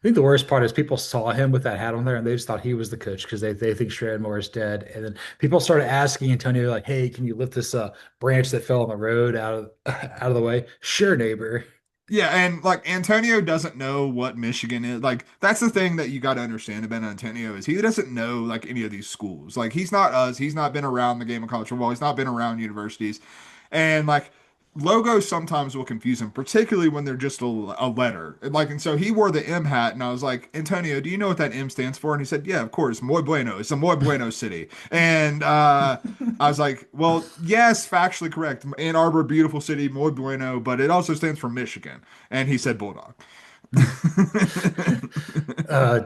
think the worst part is people saw him with that hat on there and they just thought he was the coach because they think Shedeur is dead. And then people started asking Antonio like, "Hey, can you lift this branch that fell on the road out of out of the way?" Sure, neighbor. Yeah, and like Antonio doesn't know what Michigan is. Like that's the thing that you got to understand about Antonio is he doesn't know like any of these schools. Like he's not us. He's not been around the game of college football. He's not been around universities. And like logos sometimes will confuse him, particularly when they're just a letter. And so he wore the M hat, and I was like, Antonio, do you know what that M stands for? And he said, Yeah, of course, Muy Bueno. It's a Muy Bueno city. And I was like, Well, yes, factually correct. Ann Arbor, beautiful city, Muy Bueno, but it also stands for Michigan. And he said Bulldog.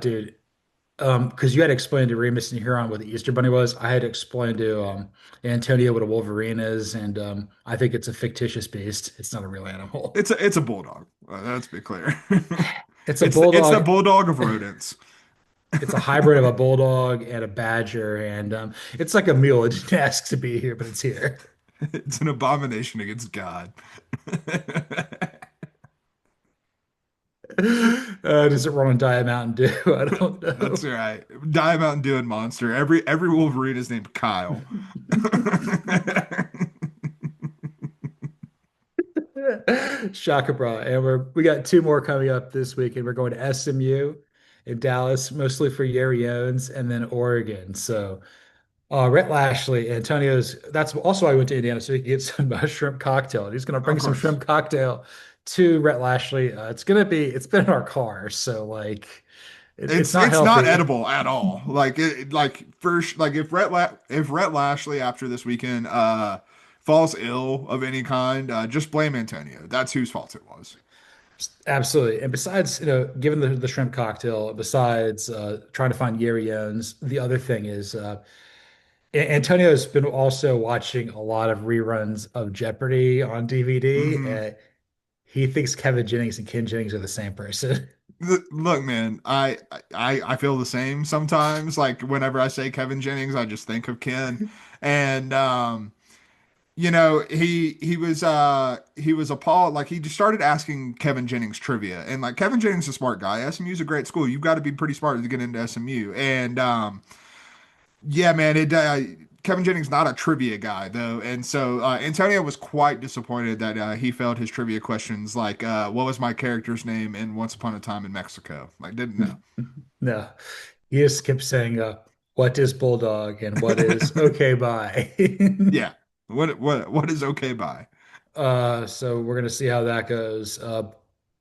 Dude, because you had to explain to Remus and Huron what the Easter Bunny was. I had to explain to Antonio what a Wolverine is, and I think it's a fictitious beast. It's not a real animal. It's a bulldog. Let's be clear. It's a It's the bulldog. bulldog of rodents. It's a hybrid of a bulldog and a badger, and it's like a mule. It didn't ask to be here, but it's here. It's an abomination against God. Does it run on Diet Mountain Dew? I don't That's know. right. Die Mountain Dew and Monster. Every Wolverine is named Kyle. Shaka bra. And we got two more coming up this week, and we're going to SMU in Dallas, mostly for Yeri Owens, and then Oregon. So Rhett Lashley, Antonio's. That's also why I went to Indiana so he could get some shrimp cocktail. And he's going to Of bring some course. shrimp cocktail to Rhett Lashley. It's going to be. It's been in our car, so like, it's not It's not healthy. edible at all. Like first like if Rhett Lashley after this weekend falls ill of any kind, just blame Antonio. That's whose fault it was. Absolutely. And besides, given the shrimp cocktail, besides trying to find Yeri Owens, the other thing is Antonio has been also watching a lot of reruns of Jeopardy on DVD. Hmm. He thinks Kevin Jennings and Ken Jennings are the same person. Look, man, I feel the same sometimes. Like whenever I say Kevin Jennings, I just think of Ken. And he was appalled. Like he just started asking Kevin Jennings trivia. And like Kevin Jennings is a smart guy. SMU's a great school. You've got to be pretty smart to get into SMU. And yeah, man, it Kevin Jennings not a trivia guy though, and so Antonio was quite disappointed that he failed his trivia questions. Like, what was my character's name in Once Upon a Time in Mexico? Like, didn't know. No, he just kept saying, "What is Bulldog?" and "What is okay, bye." Yeah, what is okay by? So we're gonna see how that goes. So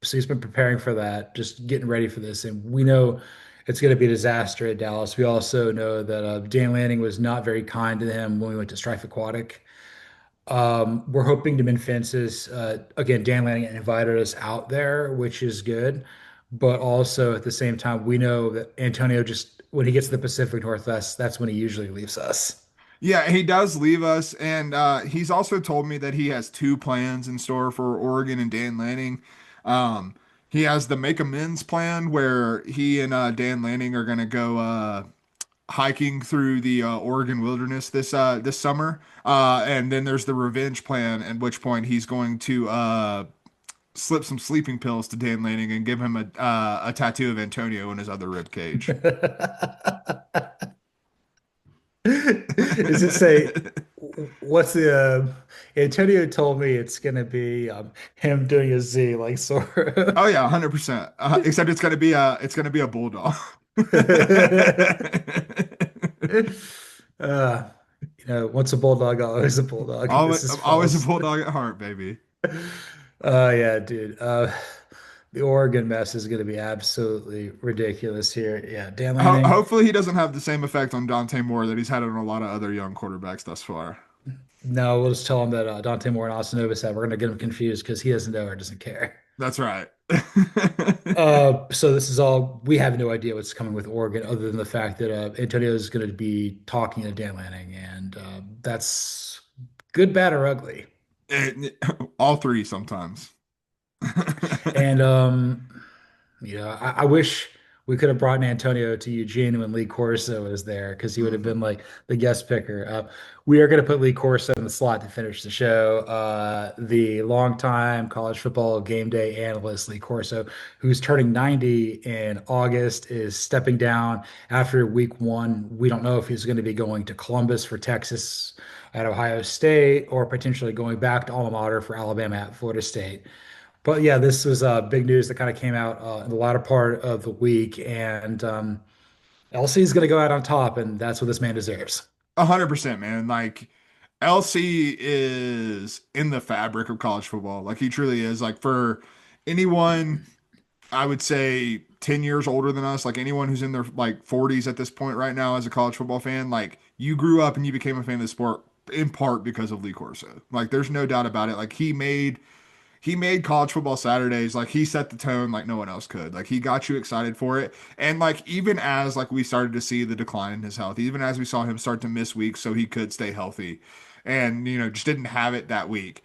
he's been preparing for that, just getting ready for this, and we know it's gonna be a disaster at Dallas. We also know that Dan Lanning was not very kind to him when we went to Strife Aquatic. We're hoping to mend fences. Again, Dan Lanning invited us out there, which is good, but also at the same time, we know that Antonio just when he gets to the Pacific Northwest, that's when he usually leaves us. Yeah, he does leave us, and he's also told me that he has two plans in store for Oregon and Dan Lanning. Um, he has the make amends plan where he and Dan Lanning are gonna go hiking through the Oregon wilderness this summer. And then there's the revenge plan, at which point he's going to slip some sleeping pills to Dan Lanning and give him a tattoo of Antonio in his other rib cage. Is it say what's the Antonio told me it's gonna be him doing a Z like Sora. Oh yeah, 100%. Except it's gonna be a bulldog. uh, once a bulldog, always a bulldog, and Always, this is always a false. bulldog at heart, baby. Yeah, dude. The Oregon mess is gonna be absolutely ridiculous here. Yeah, Dan Lanning. Hopefully he doesn't have the same effect on Dante Moore that he's had on a lot of other young quarterbacks thus far. No, we'll just tell him that Dante Moore and Austin Nova said we're gonna get him confused because he doesn't know or doesn't care. That's right. So this is all we have no idea what's coming with Oregon, other than the fact that Antonio is going to be talking to Dan Lanning, and that's good, bad, or ugly. All three sometimes. And I wish we could have brought Antonio to Eugene when Lee Corso was there because he would have been Hmm. like the guest picker. We are going to put Lee Corso in the slot to finish the show. The longtime college football game day analyst, Lee Corso, who's turning 90 in August, is stepping down after week one. We don't know if he's going to be going to Columbus for Texas at Ohio State or potentially going back to alma mater for Alabama at Florida State. But yeah, this was big news that kind of came out in the latter part of the week, and LC is going to go out on top, and that's what this man deserves. 100%, man. Like LC is in the fabric of college football. Like he truly is. Like for anyone, I would say 10 years older than us, like anyone who's in their like 40s at this point right now as a college football fan, like you grew up and you became a fan of the sport in part because of Lee Corso. Like there's no doubt about it. Like he made college football Saturdays, like he set the tone like no one else could. Like he got you excited for it. And like even as like we started to see the decline in his health, even as we saw him start to miss weeks so he could stay healthy and just didn't have it that week,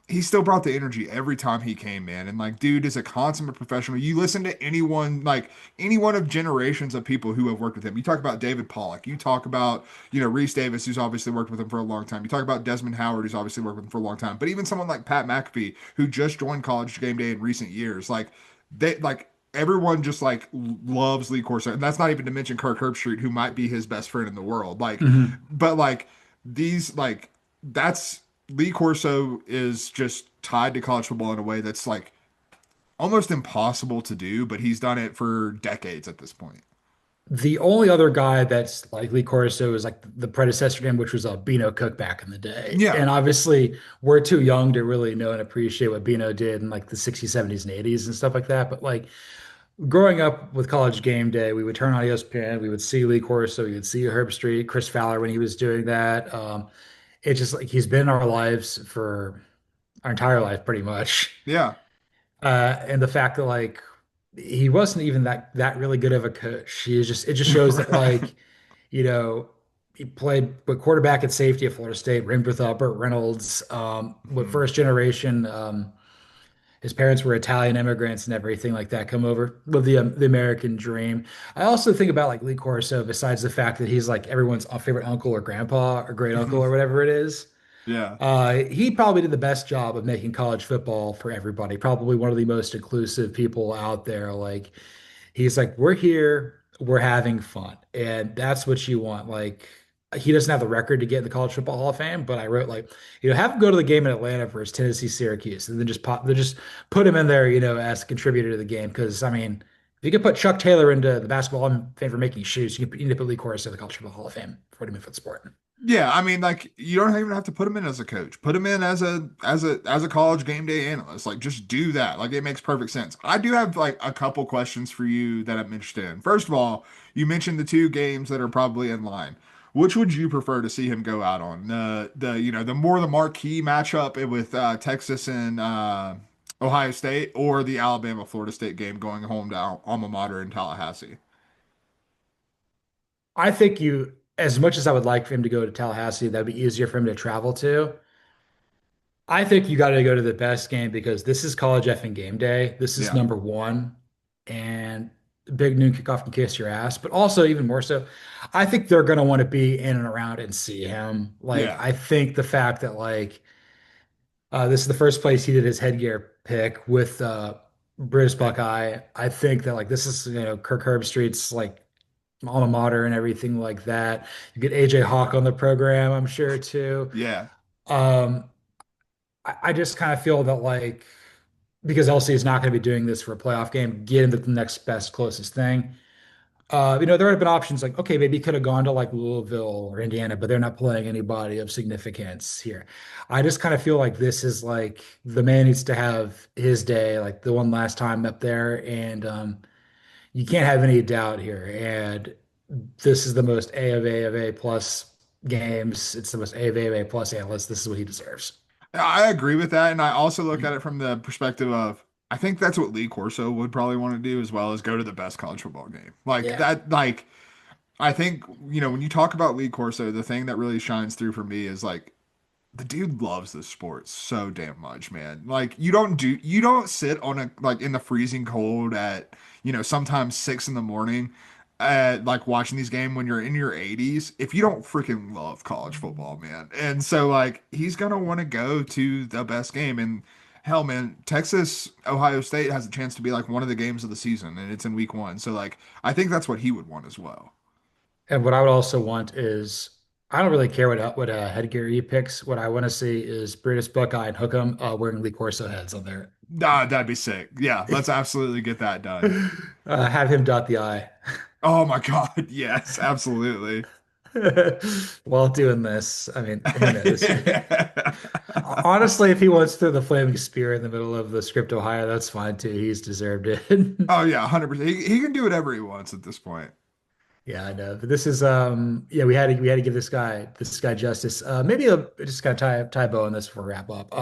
he still brought the energy every time he came, man. And like, dude is a consummate professional. You listen to anyone, like any one of generations of people who have worked with him. You talk about David Pollock. You talk about, Reese Davis, who's obviously worked with him for a long time. You talk about Desmond Howard, who's obviously worked with him for a long time. But even someone like Pat McAfee, who just joined College GameDay in recent years, like everyone just like loves Lee Corso. And that's not even to mention Kirk Herbstreit, who might be his best friend in the world. Mhm. But like these, like, that's Lee Corso is just tied to college football in a way that's like almost impossible to do, but he's done it for decades at this point. The only other guy that's like Lee Corso is like the predecessor to him, which was Bino Cook back in the day. Yeah. And obviously, we're too young to really know and appreciate what Bino did in like the 60s, 70s, and 80s and stuff like that. But like growing up with College Game Day, we would turn on ESPN, we would see Lee Corso, we would see Herb Street, Chris Fowler when he was doing that. It's just like he's been in our lives for our entire life, pretty much. Yeah. And the fact that like he wasn't even that really good of a coach. He was just it just shows that Right. like, you know, he played with quarterback at safety at Florida State, ringed with Burt Reynolds, with Mhm. first generation. His parents were Italian immigrants and everything like that come over, live the American dream. I also think about like Lee Corso, besides the fact that he's like everyone's favorite uncle or grandpa or great uncle or whatever it is. Yeah. He probably did the best job of making college football for everybody. Probably one of the most inclusive people out there. Like he's like, we're here, we're having fun, and that's what you want. Like he doesn't have the record to get in the College Football Hall of Fame, but I wrote like, have him go to the game in Atlanta versus Tennessee Syracuse, and then just put him in there, as a contributor to the game. Because I mean, if you could put Chuck Taylor into the Basketball Hall of Fame for making shoes, you need to put Lee Corus in the College Football Hall of Fame for what he meant for the sport. Yeah, I mean, like you don't even have to put him in as a coach. Put him in as a college game day analyst. Like just do that. Like it makes perfect sense. I do have like a couple questions for you that I'm interested in. First of all, you mentioned the two games that are probably in line. Which would you prefer to see him go out on? The marquee matchup with Texas and Ohio State, or the Alabama Florida State game going home to alma mater in Tallahassee? I think as much as I would like for him to go to Tallahassee, that'd be easier for him to travel to. I think you got to go to the best game because this is college effing game day. This is Yeah, number one, and big noon kickoff can kiss your ass. But also, even more so, I think they're going to want to be in and around and see him. Like, yeah, I think the fact that like this is the first place he did his headgear pick with British Buckeye. I think that like this is Kirk Herbstreit's like alma mater and everything like that. You get AJ Hawk on the program, I'm sure too. yeah. Um, I just kind of feel that like because LC is not going to be doing this for a playoff game, get him the next best closest thing. There have been options like, okay, maybe he could have gone to like Louisville or Indiana, but they're not playing anybody of significance here. I just kind of feel like this is like the man needs to have his day, like the one last time up there, and you can't have any doubt here. And this is the most A plus games. It's the most A plus analyst. This is what he deserves. I agree with that, and I also look at it from the perspective of I think that's what Lee Corso would probably want to do as well as go to the best college football game. Like Yeah. that, like I think when you talk about Lee Corso, the thing that really shines through for me is like The dude loves this sport so damn much, man. Like you don't sit on a like in the freezing cold at, sometimes 6 in the morning like watching these games when you're in your 80s if you don't freaking love college football, man. And so like he's gonna want to go to the best game. And hell, man, Texas Ohio State has a chance to be like one of the games of the season, and it's in week 1. So like I think that's what he would want as well. And what I would also want is I don't really care what headgear he picks. What I want to see is Brutus Buckeye and Hookem wearing Lee Corso heads on there. Ah, that'd be sick. Yeah, let's absolutely get that done. Have him dot the I Oh my God. Yes, absolutely. while doing this. I mean, who knows? Honestly, if he wants to throw the flaming spear in the middle of the script Ohio, that's fine too. He's deserved it. Oh yeah, 100%. He can do whatever he wants at this point. Yeah, I know. But this is yeah, we had to give this guy justice. Maybe just kind of tie a bow on this before we wrap up.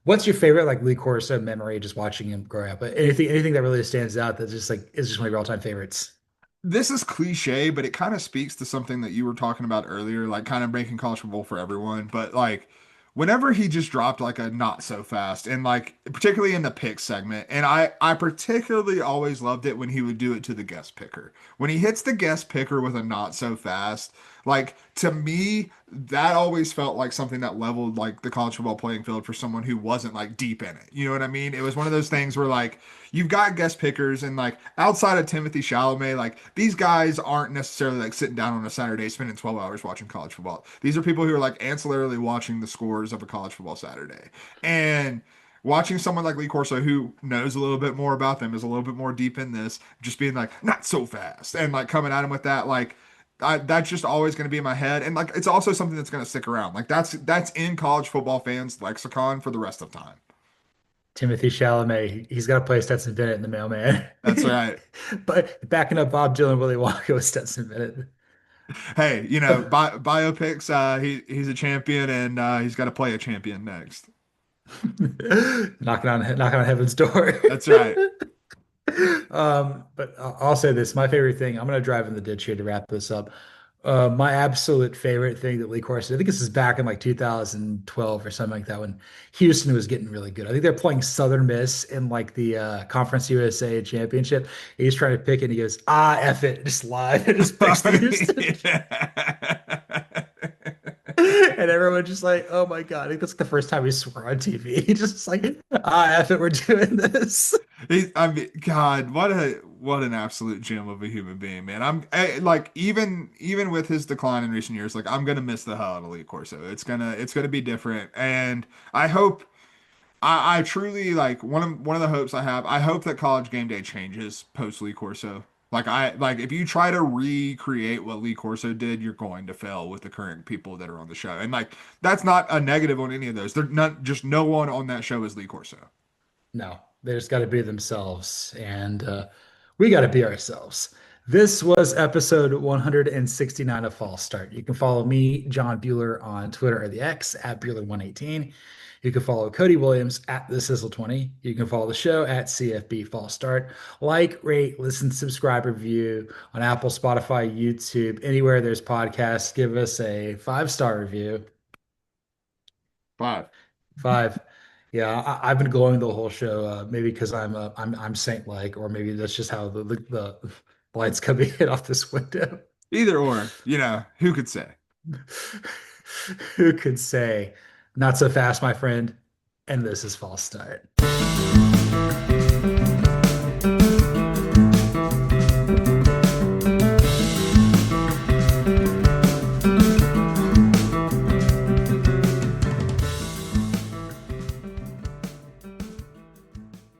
What's your favorite like Lee Corso memory just watching him grow up? Anything that really stands out that just like is just one of your all-time favorites? This is cliche, but it kind of speaks to something that you were talking about earlier, like kind of making college football for everyone. But like whenever he just dropped like a not so fast, and like particularly in the pick segment, and I particularly always loved it when he would do it to the guest picker. When he hits the guest picker with a not so fast, like to me, that always felt like something that leveled like the college football playing field for someone who wasn't like deep in it. You know what I mean? It was one of those things where like you've got guest pickers, and like outside of Timothy Chalamet, like these guys aren't necessarily like sitting down on a Saturday spending 12 hours watching college football. These are people who are like ancillarily watching the scores of a college football Saturday. And watching someone like Lee Corso who knows a little bit more about them, is a little bit more deep in this, just being like, not so fast, and like coming at him with that, like that's just always going to be in my head. And like it's also something that's going to stick around. Like that's in college football fans lexicon for the rest of time. Timothy Chalamet, he's got to play Stetson Bennett in the mailman. That's right. But backing up Bob Dylan, Willie Wonka with Stetson Bennett. Hey, biopics. He's a champion, and he's got to play a champion next. Knocking on heaven's door. That's right. But I'll say this, my favorite thing, I'm gonna drive in the ditch here to wrap this up. My absolute favorite thing that Lee Corso, I think this is back in like 2012 or something like that when Houston was getting really good. I think they're playing Southern Miss in like the Conference USA championship. He's trying to pick it and he goes, F it, just live and just picks the Houston. And everyone just like, oh my God, I think that's the first time he swore on TV. He just like, F it, we're doing this. I mean, God, what an absolute gem of a human being, man. Like even with his decline in recent years, like I'm gonna miss the hell out of Lee Corso. It's gonna be different, and I hope. I truly like one of the hopes I have. I hope that College Game Day changes post Lee Corso. Like if you try to recreate what Lee Corso did, you're going to fail with the current people that are on the show. And like that's not a negative on any of those. They're not just no one on that show is Lee Corso. No, they just got to be themselves, and we got to be ourselves. This was episode 169 of False Start. You can follow me, John Buhler, on Twitter or the X at Buhler118. You can follow Cody Williams at the Sizzle20. You can follow the show at CFB False Start. Like, rate, listen, subscribe, review on Apple, Spotify, YouTube, anywhere there's podcasts. Give us a 5-star review. 5. 5. Yeah, I've been glowing the whole show. Maybe because I'm saint-like, or maybe that's just how the lights coming in off this window. Either or, who could say? Who could say? Not so fast, my friend. And this is False Start.